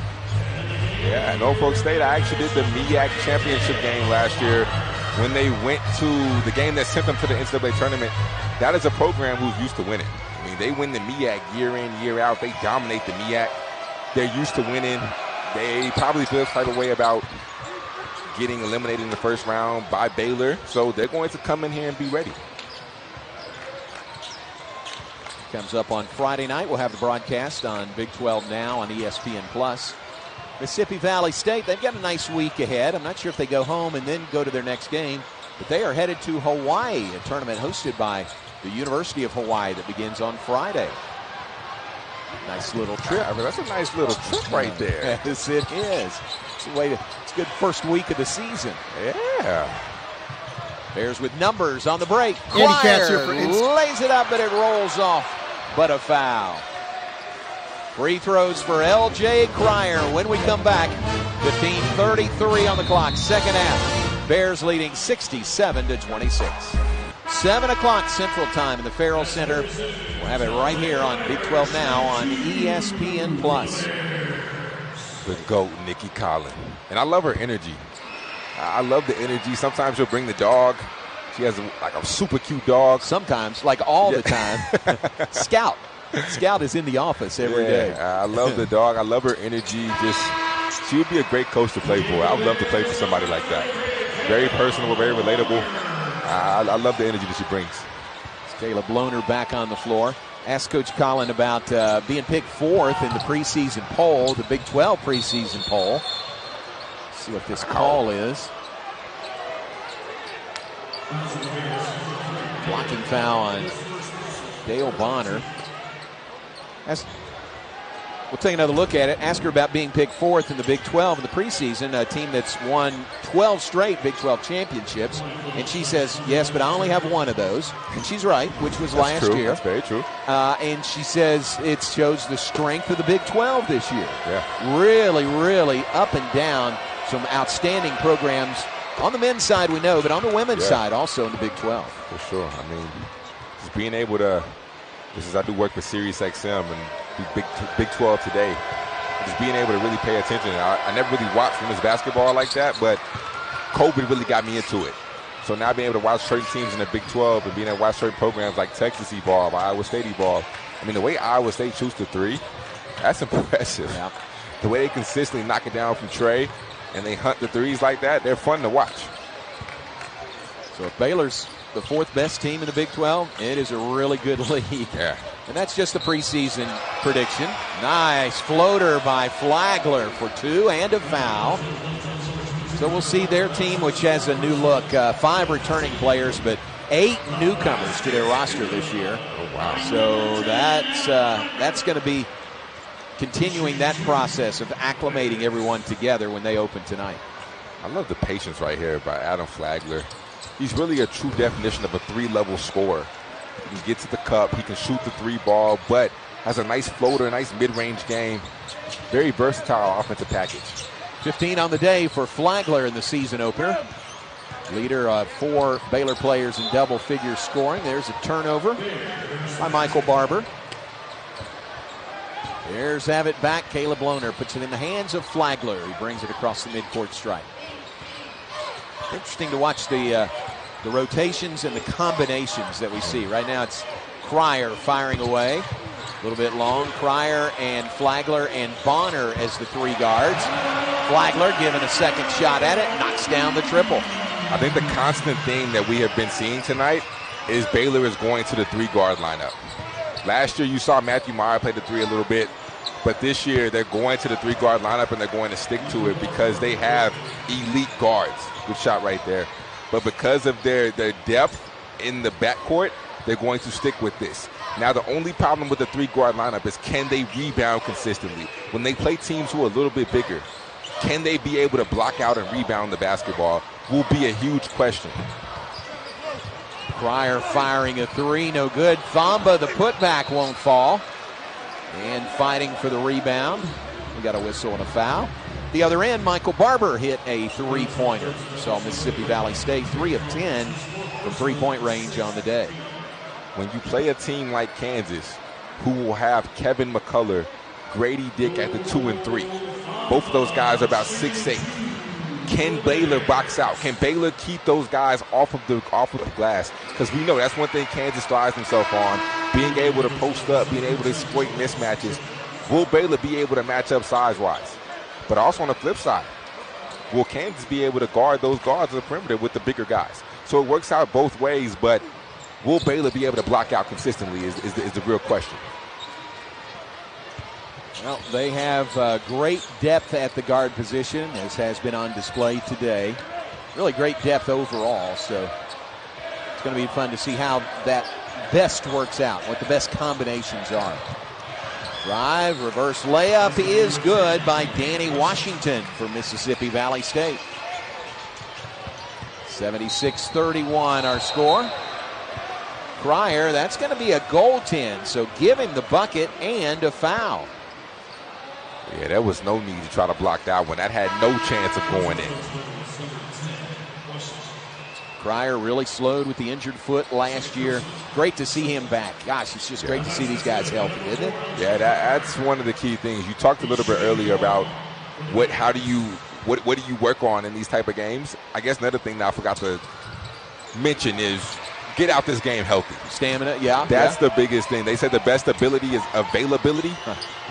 Yeah, Norfolk State, I actually did the MEAC championship game last year when they went to the game that sent them to the NCAA tournament. That is a program who's used to winning. I mean, they win the MEAC year in, year out. They dominate the MEAC. They're used to winning. They probably feel quite a way about getting eliminated in the first round by Baylor, so they're going to come in here and be ready. Comes up on Friday night. We'll have the broadcast on Big 12 Now on ESPN+. Mississippi Valley State, they've got a nice week ahead. I'm not sure if they go home and then go to their next game, but they are headed to Hawaii, a tournament hosted by the University of Hawaii that begins on Friday. Nice little trip. I mean, that's a nice little trip right there. Yes, it is. It's a good first week of the season. Yeah. Bears with numbers on the break. Catcher for lays it up, but it rolls off. But a foul. Free throws for L.J. Cryer when we come back. 15:33 on the clock, second half. Bears leading 67-26. 7 o'clock Central Time in the Farrell Center. We'll have it right here on Big 12 Now on ESPN+. The GOAT, Nikki Collins. And I love her energy. I love the energy. Sometimes she'll bring the dog. She has a super cute dog. Sometimes, like all the time. Scout. Scout is in the office every day. I love the dog. I love her energy. She would be a great coach to play for. I would love to play for somebody like that. Very personable, very relatable. I love the energy that she brings. It's Kayla Bloner back on the floor. Asked Coach Collin about being picked 4th in the preseason poll, the Big 12 preseason poll. Let's see what this call is. Blocking foul on Dale Bonner. We'll take another look at it. Ask her about being picked 4th in the Big 12 in the preseason, a team that's won 12 straight Big 12 championships. And she says, yes, but I only have one of those. And she's right, which was last year. That's very true. And she says it shows the strength of the Big 12 this year. Yeah. Really, really up and down. Some outstanding programs. On the men's side, we know, but on the women's side also in the Big 12. For sure. I mean, just being able to, I do work for SiriusXM and Big 12 today. Just being able to really pay attention. I never really watched women's basketball like that, but COVID really got me into it. So now being able to watch certain teams in the Big 12 and being able to watch certain programs like Texas evolve, Iowa State evolve. I mean, the way Iowa State shoots the three, that's impressive. Yeah. The way they consistently knock it down from Trey and they hunt the threes like that, they're fun to watch. So if Baylor's the 4th best team in the Big 12, it is a really good league. Yeah. And that's just the preseason prediction. Nice floater by Flagler for 2 and a foul. So we'll see their team, which has a new look. 5 returning players, but 8 newcomers to their roster this year. Oh, wow. So that's going to be continuing that process of acclimating everyone together when they open tonight. I love the patience right here by Adam Flagler. He's really a true definition of a 3-level scorer. He can get to the cup, he can shoot the 3 ball, but has a nice floater, a nice mid-range game. Very versatile offensive package. 15 on the day for Flagler in the season opener. Leader of 4 Baylor players in double-figure scoring. There's a turnover by Michael Barber. There's have it back. Kayla Bloner puts it in the hands of Flagler. He brings it across the midcourt stripe. Interesting to watch the rotations and the combinations that we see. Right now it's Cryer firing away. A little bit long. Cryer and Flagler and Bonner as the 3 guards. Flagler giving a second shot at it. Knocks down the triple. I think the constant theme that we have been seeing tonight is Baylor is going to the 3-guard lineup. Last year you saw Matthew Meyer play the 3 a little bit. But this year they're going to the 3-guard lineup and they're going to stick to it because they have elite guards. Good shot right there. But because of their depth in the backcourt, they're going to stick with this. Now the only problem with the 3-guard lineup is can they rebound consistently? When they play teams who are a little bit bigger, can they be able to block out and rebound the basketball will be a huge question. Cryer firing a 3, no good. Thamba, the putback, won't fall. And fighting for the rebound. We got a whistle and a foul. The other end, Michael Barber hit a 3-pointer. Saw Mississippi Valley State 3 of 10 from 3-point range on the day. When you play a team like Kansas, who will have Kevin McCullough, Grady Dick at the 2 and 3. Both of those guys are about 6'8". Can Baylor box out? Can Baylor keep those guys off of the glass? Because we know that's one thing Kansas thrives himself on, being able to post up, being able to exploit mismatches. Will Baylor be able to match up size-wise? But also on the flip side, will Kansas be able to guard those guards on the perimeter with the bigger guys? So it works out both ways, but will Baylor be able to block out consistently is the real question. Well, they have great depth at the guard position, as has been on display today. Really great depth overall, so it's going to be fun to see how that best works out, what the best combinations are. Drive, reverse layup is good by Danny Washington for Mississippi Valley State. 76-31 our score. Cryer, that's going to be a goaltend, so give him the bucket and a foul. Yeah, there was no need to try to block that one. That had no chance of going in. Cryer really slowed with the injured foot last year. Great to see him back. Gosh, it's just great to see these guys healthy, isn't it? Yeah, that's one of the key things. You talked a little bit earlier about what do you work on in these type of games. I guess another thing that I forgot to mention is get out this game healthy. Stamina, yeah. That's the biggest thing. They said the best ability is availability.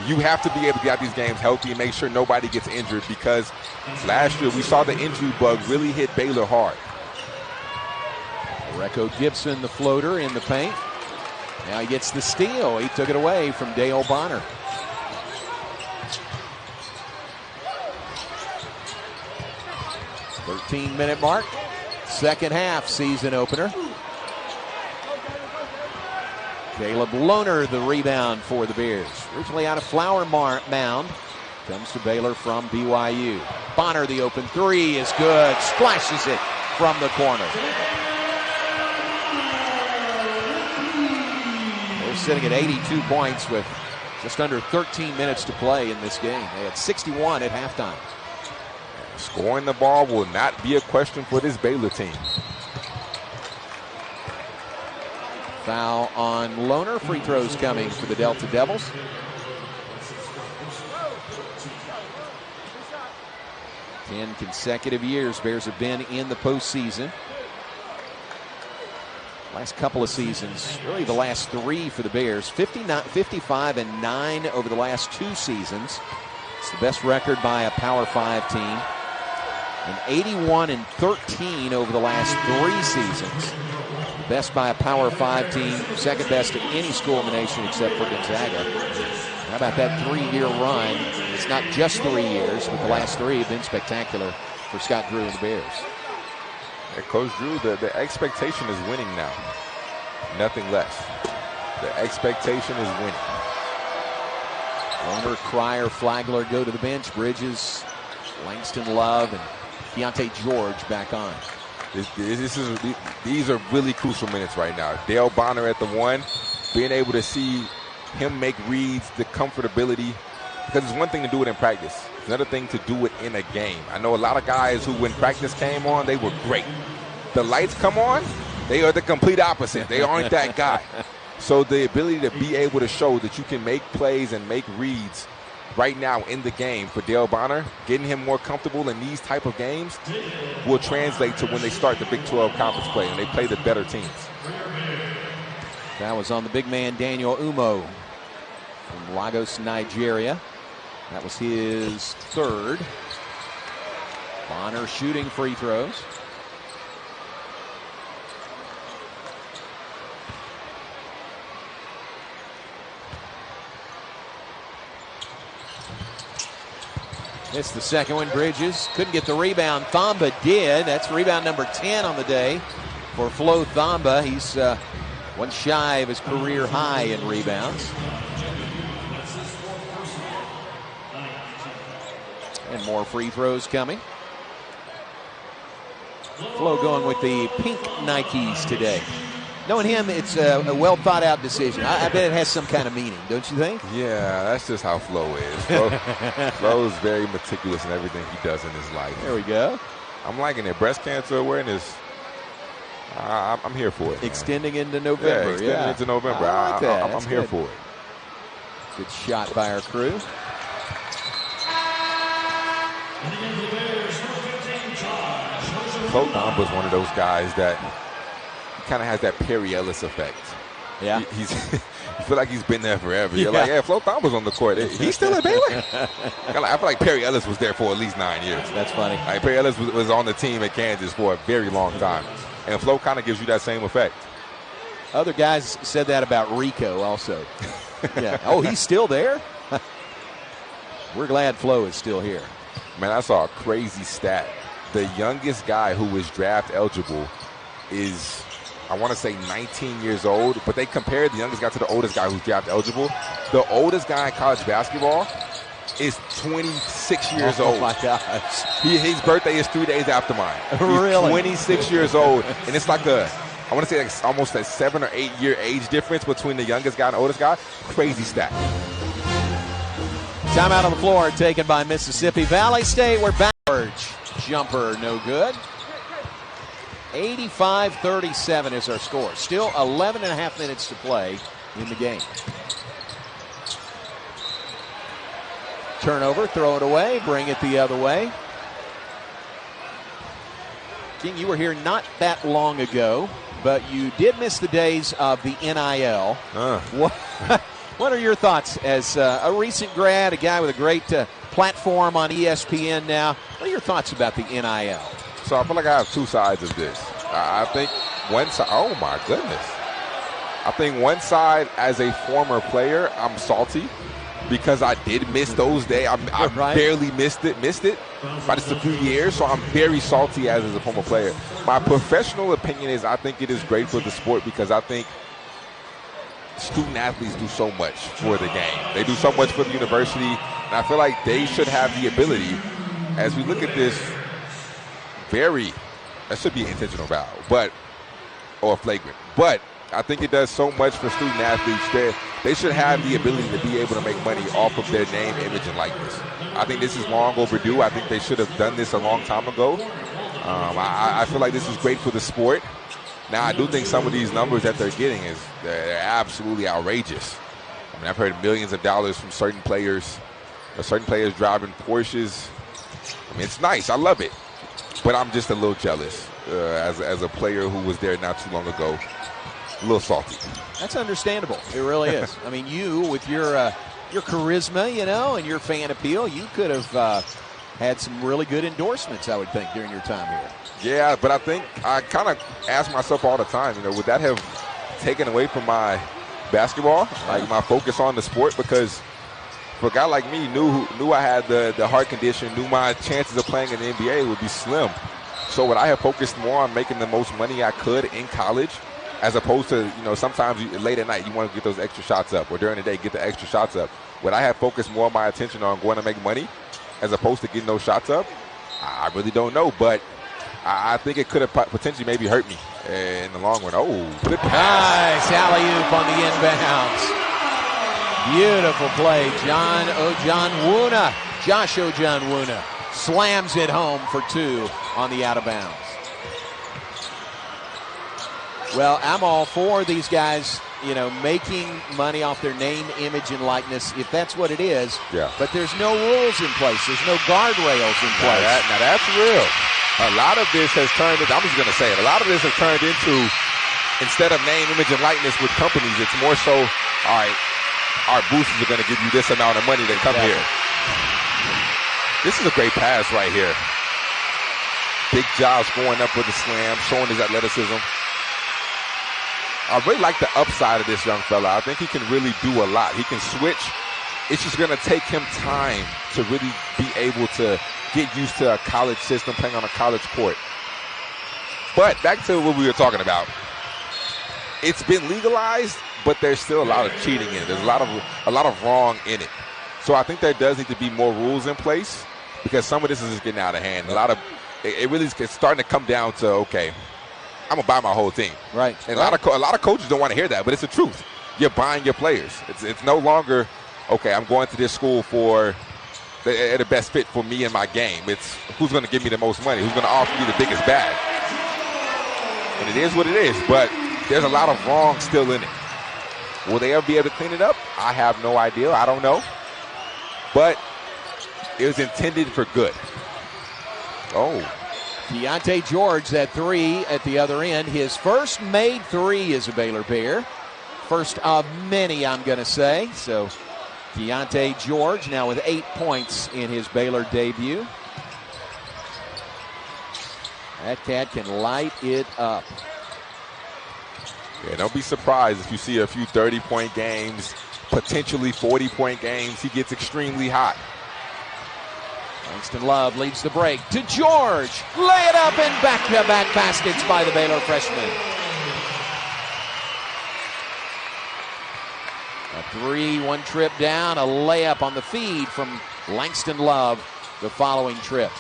You have to be able to get out these games healthy and make sure nobody gets injured, because last year we saw the injury bug really hit Baylor hard. Recco Gibson, the floater in the paint. Now he gets the steal. He took it away from Dale Bonner. "13-minute mark. Second half season opener. Caleb Lohner, the rebound for the Bears. Originally out of Flower Mound. Comes to Baylor from BYU. Bonner, the open three is good. Splashes it from the corner. They're sitting at 82 points with just under 13 minutes to play in this game. They had 61 at halftime. Scoring the ball will not be a question for this Baylor team. Foul on Lohner. Free throws coming for the Delta Devils. 10 consecutive years Bears have been in the postseason. Last couple of seasons, really the last three for the Bears. 55-9 over the last two seasons. It's the best record by a Power 5 team. And 81-13 over the last three seasons. Best by a Power 5 team, second best of any school in the nation except for Gonzaga. How about that 3-year run? It's not just 3 years, but the last three have been spectacular for Scott Drew and the Bears. Yeah, Coach Drew, the expectation is winning now. Nothing less. The expectation is winning. Lohner, Cryer, Flagler go to the bench. Bridges, Langston Love, and Keontae George back on. These are really crucial minutes right now. Dale Bonner at the one, being able to see him make reads, the comfortability, because it's one thing to do it in practice. It's another thing to do it in a game. I know a lot of guys who, when practice came on, they were great. The lights come on, they are the complete opposite. They aren't that guy. So the ability to be able to show that you can make plays and make reads right now in the game for Dale Bonner, getting him more comfortable in these type of games will translate to when they start the Big 12 conference play and they play the better teams. That was on the big man Daniel Umo from Lagos, Nigeria. That was his third. Bonner shooting free throws. Missed the second one. Bridges couldn't get the rebound. Thamba did. That's rebound number 10 on the day for Flo Thamba. He's one shy of his career high in rebounds. And more free throws coming. Flo going with the pink Nikes today. Knowing him, it's a well-thought-out decision. I bet it has some kind of meaning, don't you think? Yeah, that's just how Flo is. Flo is very meticulous in everything he does in his life. There we go. I'm liking it. Breast cancer awareness, I'm here for it. Extending into November. Extending into November. I like that. I'm here for it. Good shot by our crew. Flo Thamba is one of those guys that kind of has that Perry Ellis effect. Yeah. You feel like he's been there forever. You're like, yeah, Flo Thamba's on the court. He's still at Baylor? I feel like Perry Ellis was there for at least 9 years. That's funny. Like Perry Ellis was on the team at Kansas for a very long time. And Flo kind of gives you that same effect. Other guys said that about Rico also. Yeah. Oh, he's still there? We're glad Flo is still here. Man, I saw a crazy stat. The youngest guy who is draft eligible is, I want to say 19 years old, but they compared the youngest guy to the oldest guy who's draft eligible. The oldest guy in college basketball is 27. 26 years old. Oh, my gosh. His birthday is 3 days after mine. He's Really? 26 years old. And it's like I want to say like almost a 7 or 8 year age difference between the youngest guy and the oldest guy. Crazy stat. Timeout on the floor taken by Mississippi Valley State. We're back. Jumper, no good. 85-37 is our score. Still 11 and a half minutes to play in the game. Turnover, throw it away, bring it the other way. King, you were here not that long ago, but you did miss the days of the NIL. What are your thoughts as a recent grad, a guy with a great platform on ESPN now? What are your thoughts about the NIL? So I feel like I have two sides of this. I think one side, oh my goodness. I think one side, as a former player, I'm salty because I did miss those days. I Right. barely missed it by just a few years, so I'm very salty as a former player. My professional opinion is I think it is great for the sport because I think student athletes do so much for the game. They do so much for the university, and I feel like they should have the ability, as we look at this that should be intentional foul, or flagrant. But I think it does so much for student athletes. They should have the ability to be able to make money off of their name, image, and likeness. I think this is long overdue. I think they should have done this a long time ago. I feel like this is great for the sport. Now, I do think some of these numbers that they're getting they're absolutely outrageous. I mean, I've heard millions of dollars from certain players driving Porsches. I mean, it's nice. I love it. But I'm just a little jealous as a player who was there not too long ago. A little salty. That's understandable. It really is. I mean, you with your charisma, and your fan appeal, you could have had some really good endorsements, I would think, during your time here. Yeah, but I think I kind of ask myself all the time, would that have taken away from my basketball, like my focus on the sport? Because for a guy like me, knew I had the heart condition, knew my chances of playing in the NBA would be slim. So would I have focused more on making the most money I could in college, as opposed to, sometimes late at night you want to get those extra shots up, or during the day get the extra shots up? Would I have focused more of my attention on going to make money as opposed to getting those shots up? I really don't know, but I think it could have potentially maybe hurt me in the long run. Oh, good pass. Nice alley-oop on the inbounds. Beautiful play. Josh Ojanwuna slams it home for two on the out of bounds. Well, I'm all for these guys, making money off their name, image, and likeness, if that's what it is. Yeah. But there's no rules in place. There's no guardrails in place. Now that's real. A lot of this has turned into, I'm just going to say it, a lot of this has turned into, instead of name, image, and likeness with companies, it's more so, all right, our boosters are going to give you this amount of money to come here. This is a great pass right here. Big Josh going up with the slam, showing his athleticism. I really like the upside of this young fella. I think he can really do a lot. He can switch. It's just going to take him time to really be able to get used to a college system, playing on a college court. But back to what we were talking about. It's been legalized, but there's still a lot of cheating in it. There's a lot of wrong in it. So I think there does need to be more rules in place, because some of this is just getting out of hand. It really is starting to come down to, okay, I'm gonna buy my whole team. Right. And a lot of coaches don't want to hear that, but it's the truth. You're buying your players. It's no longer, okay, I'm going to this school for the best fit for me and my game. It's who's going to give me the most money, who's going to offer me the biggest bag. And it is what it is, but there's a lot of wrong still in it. Will they ever be able to clean it up? I have no idea. I don't know. But it was intended for good. Oh. Keontae George, that three at the other end. His first made three as a Baylor Bear. First of many, I'm going to say. So Keontae George now with 8 points in his Baylor debut. That cat can light it up. Yeah, don't be surprised if you see a few 30-point games, potentially 40-point games. He gets extremely hot. Langston Love leads the break to George. Lay it up and back-to-back baskets by the Baylor freshman. A 3, one trip down, a layup on the feed from Langston Love. the following trip.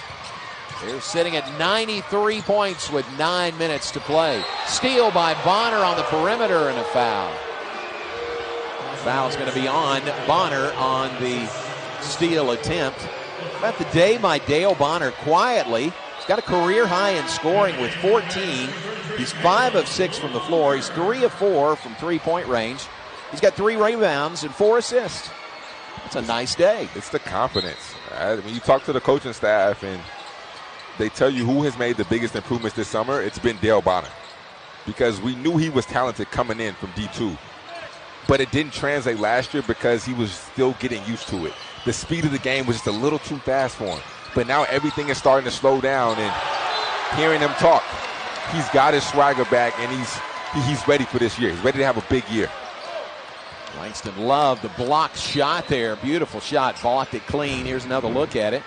They're sitting at 93 points with 9 minutes to play. Steal by Bonner on the perimeter and a foul. Foul's going to be on Bonner on the steal attempt. About the day by Dale Bonner quietly. He's got a career high in scoring with 14. He's 5 of 6 from the floor. He's 3 of 4 from three-point range. He's got 3 rebounds and 4 assists. It's a nice day. It's the confidence. When you talk to the coaching staff and they tell you who has made the biggest improvements this summer, it's been Dale Bonner. Because we knew he was talented coming in from D2. But it didn't translate last year because he was still getting used to it. The speed of the game was just a little too fast for him. But now everything is starting to slow down, and hearing him talk, he's got his swagger back, and he's ready for this year. He's ready to have a big year. Langston Love, the blocked shot there. Beautiful shot. Blocked it clean. Here's another look at it.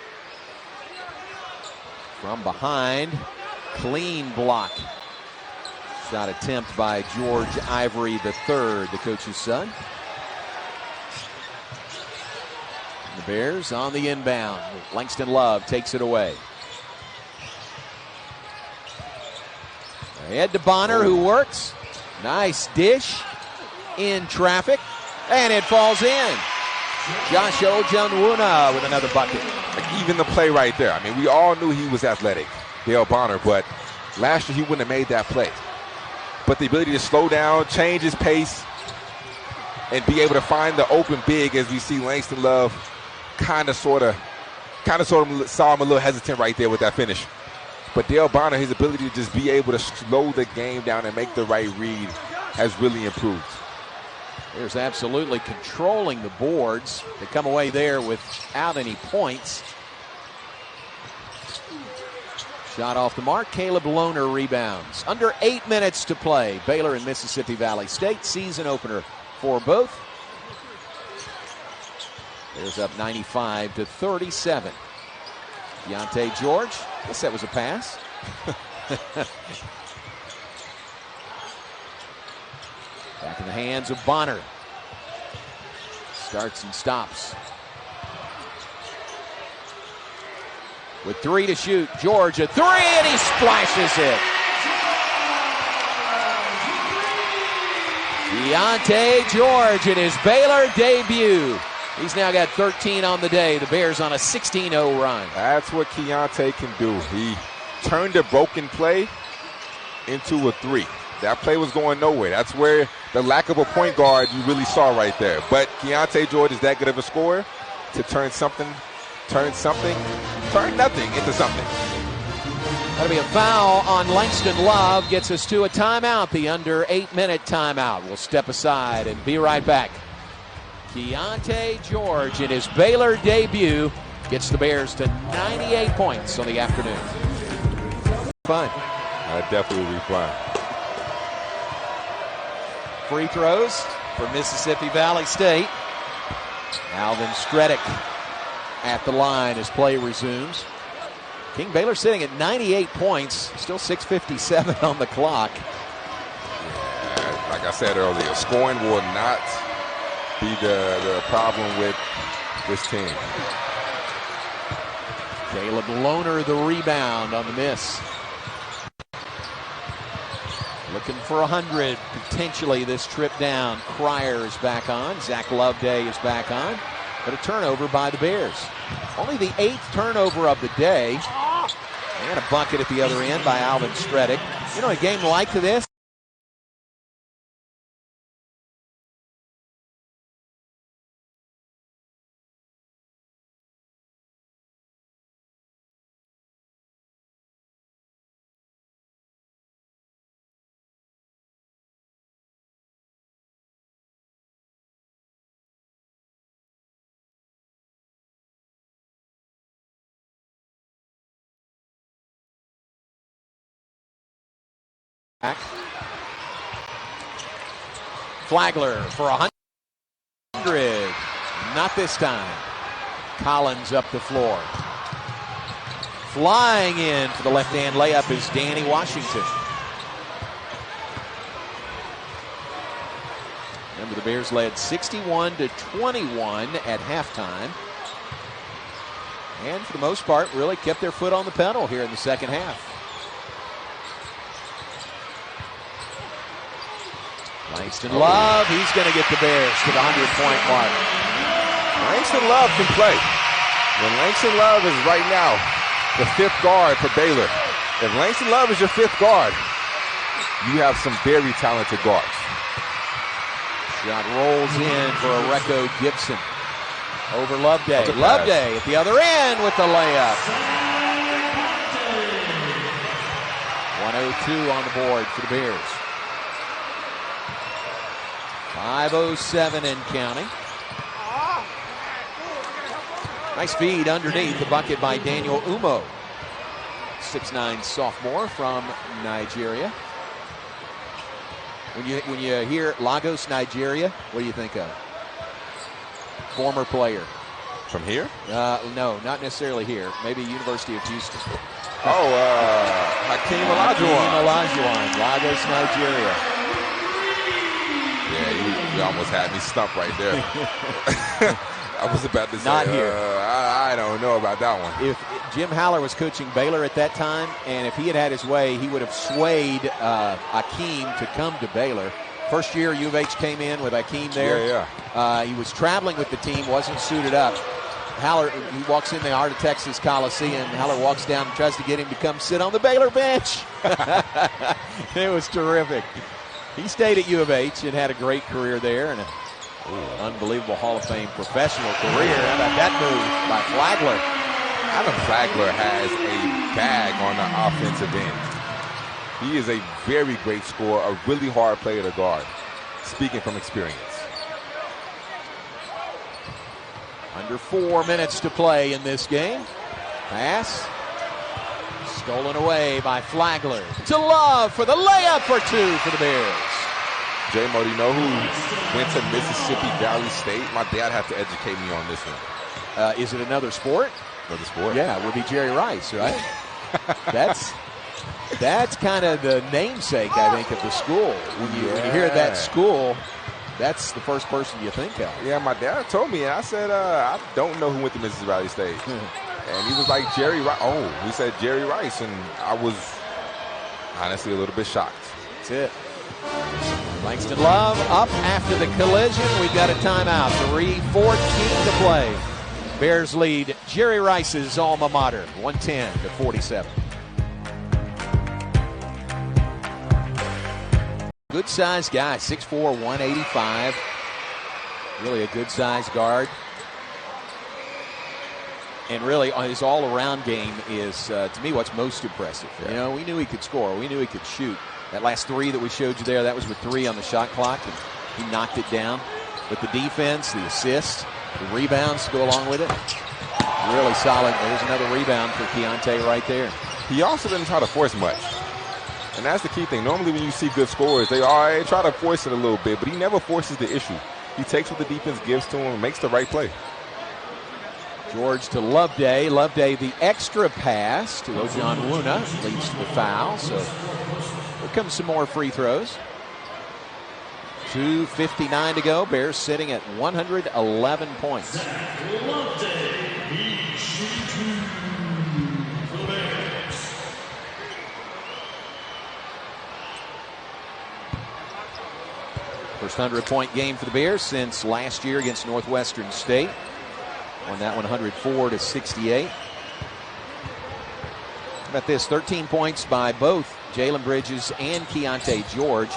From behind, clean block. Shot attempt by George Ivory III, the coach's son. The Bears on the inbound. Langston Love takes it away. Ahead to Bonner, who works. Nice dish in traffic, and it falls in. Josh Ojanwuna with another bucket. Like, even the play right there. I mean, we all knew he was athletic, Dale Bonner, but last year he wouldn't have made that play. But the ability to slow down, change his pace, and be able to find the open big, as we see Langston Love kind of sort of saw him a little hesitant right there with that finish. But Dale Bonner, his ability to just be able to slow the game down and make the right read has really improved. There's absolutely controlling the boards. They come away there without any points. Shot off the mark. Caleb Lohner rebounds. Under 8 minutes to play. Baylor and Mississippi Valley State. Season opener for both. Bears up 95-37. Keontae George. I guess that was a pass. Back in the hands of Bonner. Starts and stops. With 3 to shoot. George a 3, and he splashes it. Keontae George in his Baylor debut. He's now got 13 on the day. The Bears on a 16-0 run. That's what Keontae can do. He turned a broken play into a 3. That play was going nowhere. That's where the lack of a point guard you really saw right there. But Keontae George is that good of a scorer to turn nothing into something. That'll be a foul on Langston Love. Gets us to a timeout, the under 8-minute timeout. We'll step aside and be right back. Keontae George in his Baylor debut gets the Bears to 98 points on the afternoon. Fun. Definitely will be fun. Free throws for Mississippi Valley State. Alvin Stredick at the line as play resumes. King Baylor sitting at 98 points, still 6:57 on the clock. Yeah, like I said earlier, scoring will not be the problem with this team. Caleb Lohner the rebound on the miss. Looking for 100 potentially this trip down. Cryer is back on. Zach Loveday is back on. But a turnover by the Bears. Only the 8th turnover of the day. And a bucket at the other end by Alvin Stredick. You know, a game like this, Flagler for 100. Not this time. Collins up the floor. Flying in for the left-hand layup is Danny Washington. Remember, the Bears led 61-21 at halftime. And for the most part, really kept their foot on the pedal here in the second half. Langston Love, he's going to get the Bears to the 100-point mark. Langston Love can play. And Langston Love is right now the 5th guard for Baylor. If Langston Love is your 5th guard, you have some very talented guards. Shot rolls in for Areco Gibson. Over Loveday. Loveday at the other end with the layup. 102 on the board for the Bears. 5:07 and counting. Nice feed underneath the bucket by Daniel Umo. 6'9" sophomore from Nigeria. When you hear Lagos, Nigeria, what do you think of? Former player. From here? No, not necessarily here. Maybe University of Houston. Hakeem Olajuwon. Lagos, Nigeria. Yeah, you almost had me stumped right there. I was about to say, not here. I don't know about that one. If Jim Haller was coaching Baylor at that time, and if he had had his way, he would have swayed Hakeem to come to Baylor. First year U of H came in with Hakeem there. Yeah. He was traveling with the team, wasn't suited up. Haller, he walks in the Heart of Texas Coliseum. Haller walks down and tries to get him to come sit on the Baylor bench. It was terrific. He stayed at U of H and had a great career there and an unbelievable Hall of Fame professional career. How about that move by Flagler? Adam Flagler has a bag on the offensive end. He is a very great scorer, a really hard player to guard, speaking from experience. Under 4 minutes to play in this game. Pass. Stolen away by Flagler. To Love for the layup for 2 for the Bears. J-Mo, do you know who went to Mississippi Valley State? My dad had to educate me on this one. Is it another sport? Another sport? Yeah, it would be Jerry Rice, right? That's kind of the namesake, I think, of the school. When you hear that school, that's the first person you think of. Yeah, my dad told me, and I said, I don't know who went to Mississippi Valley State. And he was like, Jerry Rice. Oh, he said Jerry Rice, and I was honestly a little bit shocked. That's it. Langston Love up after the collision. We've got a timeout. 3:14 to play. Bears lead Jerry Rice's alma mater, 110-47. Good-sized guy, 6'4", 185. Really a good-sized guard. And really, his all-around game is, to me, what's most impressive. Yeah. You know, we knew he could score. We knew he could shoot. That last 3 that we showed you there, that was with 3 on the shot clock, and he knocked it down. But the defense, the assist, the rebounds to go along with it, really solid. There's another rebound for Keontae right there. He also didn't try to force much. And that's the key thing. Normally when you see good scorers, they try to force it a little bit, but he never forces the issue. He takes what the defense gives to him and makes the right play. George to Loveday. Loveday, the extra pass to Ojan Wuna, leads to the foul. So here comes some more free throws. 2:59 to go. Bears sitting at 111 points. First 100-point game for the Bears since last year against Northwestern State. Won that one 104-68. How about this? 13 points by both Jalen Bridges and Keontae George.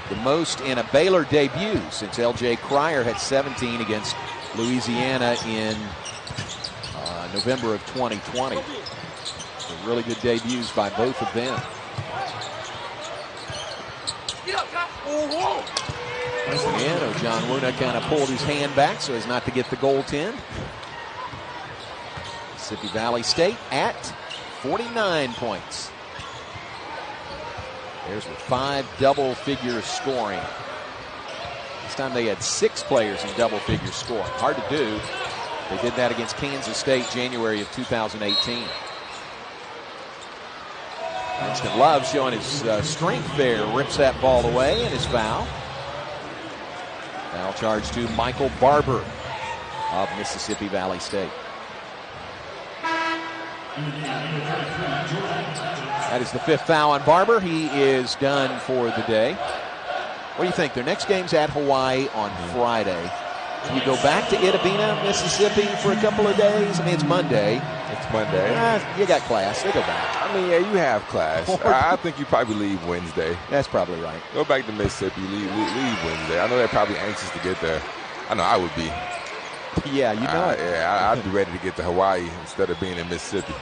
The most in a Baylor debut since L.J. Cryer had 17 against Louisiana in November of 2020. So really good debuts by both of them. And Ojan Wuna kind of pulled his hand back so as not to get the goaltend. Mississippi Valley State at 49 points. Bears with 5 double-figure scoring. This time they had 6 players in double-figure scoring. Hard to do. They did that against Kansas State January of 2018. Langston Love showing his strength there. Rips that ball away and is foul. Foul charge to Michael Barber of Mississippi Valley State. That is the 5th foul on Barber. He is done for the day. What do you think? Their next game's at Hawaii on Friday. Do you go back to Itta Bena, Mississippi for a couple of days? I mean, it's Monday. It's Monday. You got class. They go back. I mean, yeah, you have class. I think you probably leave Wednesday. That's probably right. Go back to Mississippi, leave Wednesday. I know they're probably anxious to get there. I know I would be. Yeah, you know it. Yeah, I'd be ready to get to Hawaii instead of being in Mississippi.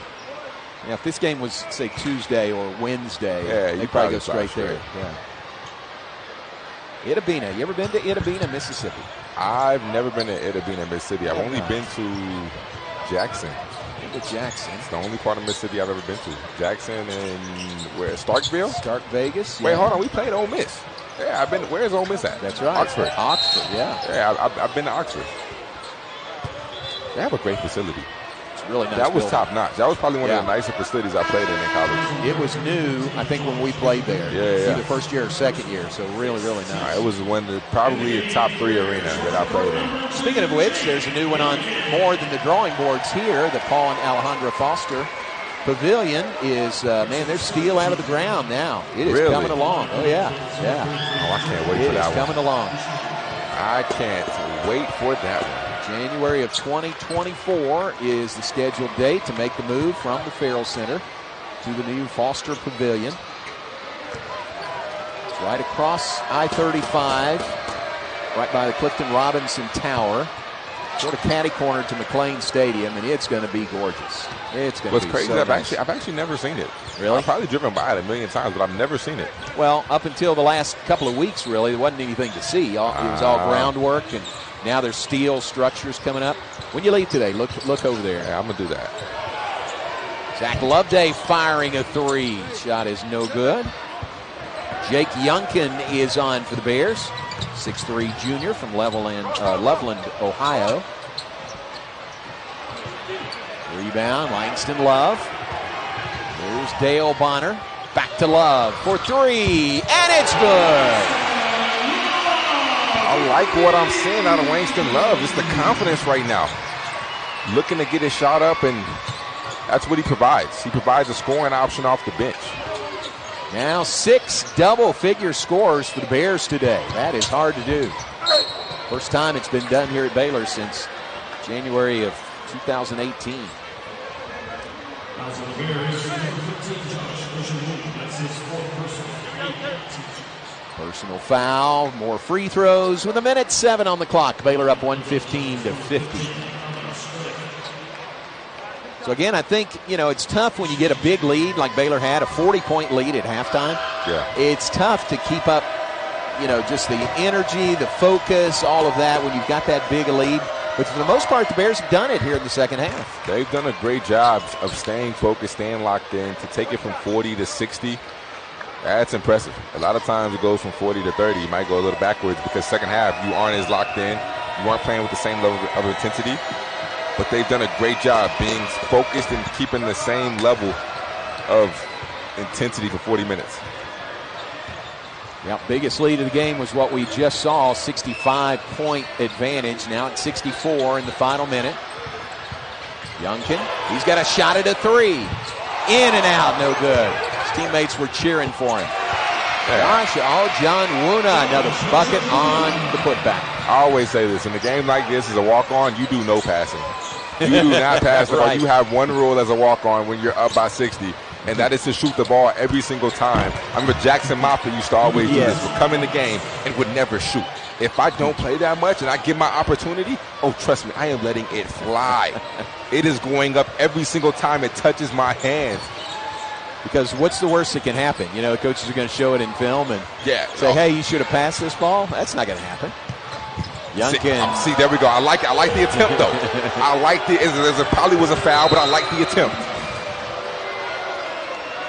Yeah, if this game was, say, Tuesday or Wednesday, they'd probably go straight there. Yeah. Itta Bena. You ever been to Itta Bena, Mississippi? I've never been to Itta Bena, Mississippi. I've only been to Jackson. Jackson. It's the only part of Mississippi I've ever been to. Jackson and where? Starkville? Stark Vegas. Wait, hold on. We played Ole Miss. Yeah, I've been. Where's Ole Miss at? That's right. Oxford. Oxford, yeah. Yeah, I've been to Oxford. They have a great facility. It's really nice. That was building. top notch. That was probably one of the nicer facilities I played in college. It was new, I think, when we played there. Yeah. Either first year or second year, so really, really nice. It was probably a top 3 arena that I played in. Speaking of which, there's a new one on more than the drawing boards here. The Paul and Alejandra Foster Pavilion is, there's steel out of the ground now. It is coming along. Oh, yeah. Oh, I can't wait for that one. It is coming along. I can't wait for that one. January of 2024 is the scheduled date to make the move from the Farrell Center to the new Foster Pavilion. It's right across I-35, right by the Clifton Robinson Tower, sort of catty-corner to McLean Stadium, and it's going to be gorgeous. It's going to be crazy. So nice. I've actually never seen it. Really? I've probably driven by it a million times, but I've never seen it. Well, up until the last couple of weeks, really, there wasn't anything to see. It was all groundwork, and now there's steel structures coming up. When you leave today, look over there. Yeah, I'm going to do that. Zach Loveday firing a 3. Shot is no good. Jake Youngkin is on for the Bears. 6'3" junior from Loveland, Ohio. Rebound, Langston Love. There's Dale Bonner. Back to Love for 3, and it's good. I like what I'm seeing out of Langston Love. Just the confidence right now. Looking to get his shot up, and that's what he provides. He provides a scoring option off the bench. Now 6 double-figure scores for the Bears today. That is hard to do. First time it's been done here at Baylor since January of 2018. Personal foul, more free throws with 1:07 on the clock. Baylor up 115-50. So again, I think, it's tough when you get a big lead like Baylor had, a 40-point lead at halftime. Yeah. It's tough to keep up, just the energy, the focus, all of that when you've got that big a lead. But for the most part, the Bears have done it here in the second half. They've done a great job of staying focused, staying locked in. To take it from 40 to 60, that's impressive. A lot of times it goes from 40 to 30. You might go a little backwards because second half you aren't as locked in. You aren't playing with the same level of intensity. But they've done a great job being focused and keeping the same level of intensity for 40 minutes. Yeah, biggest lead of the game was what we just saw, 65-point advantage. Now it's 64 in the final minute. Youngkin, he's got a shot at a 3. In and out, no good. His teammates were cheering for him. John Wuna, another bucket on the putback. I always say this, in a game like this, as a walk-on, you do no passing. You do not pass the ball. You have one rule as a walk-on when you're up by 60, and that is to shoot the ball every single time. I remember Jackson Moffitt used to always do this. Would come in the game and would never shoot. If I don't play that much and I get my opportunity, oh, trust me, I am letting it fly. It is going up every single time it touches my hands. Because what's the worst that can happen? Coaches are going to show it in film and say, hey, you should have passed this ball. That's not going to happen. Youngkin. See, there we go. I like the attempt, though. There probably was a foul, but I like the attempt.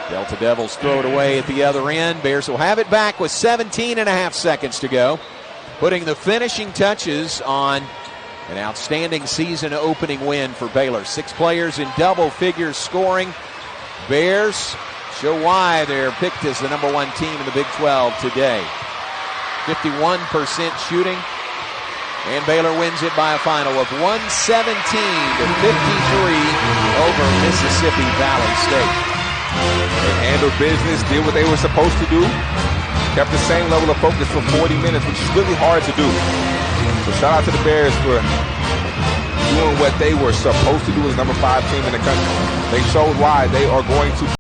Delta Devils throw it away at the other end. Bears will have it back with 17.5 seconds to go. Putting the finishing touches on an outstanding season opening win for Baylor. 6 players in double figures scoring. Bears show why they're picked as the number 1 team in the Big 12 today. 51% shooting, And Baylor wins it by a final of 117-53 over Mississippi Valley State. They handled business, did what they were supposed to do, kept the same level of focus for 40 minutes, which is really hard to do. So shout out to the Bears for doing what they were supposed to do as number 5 team in the country. They showed why they are going to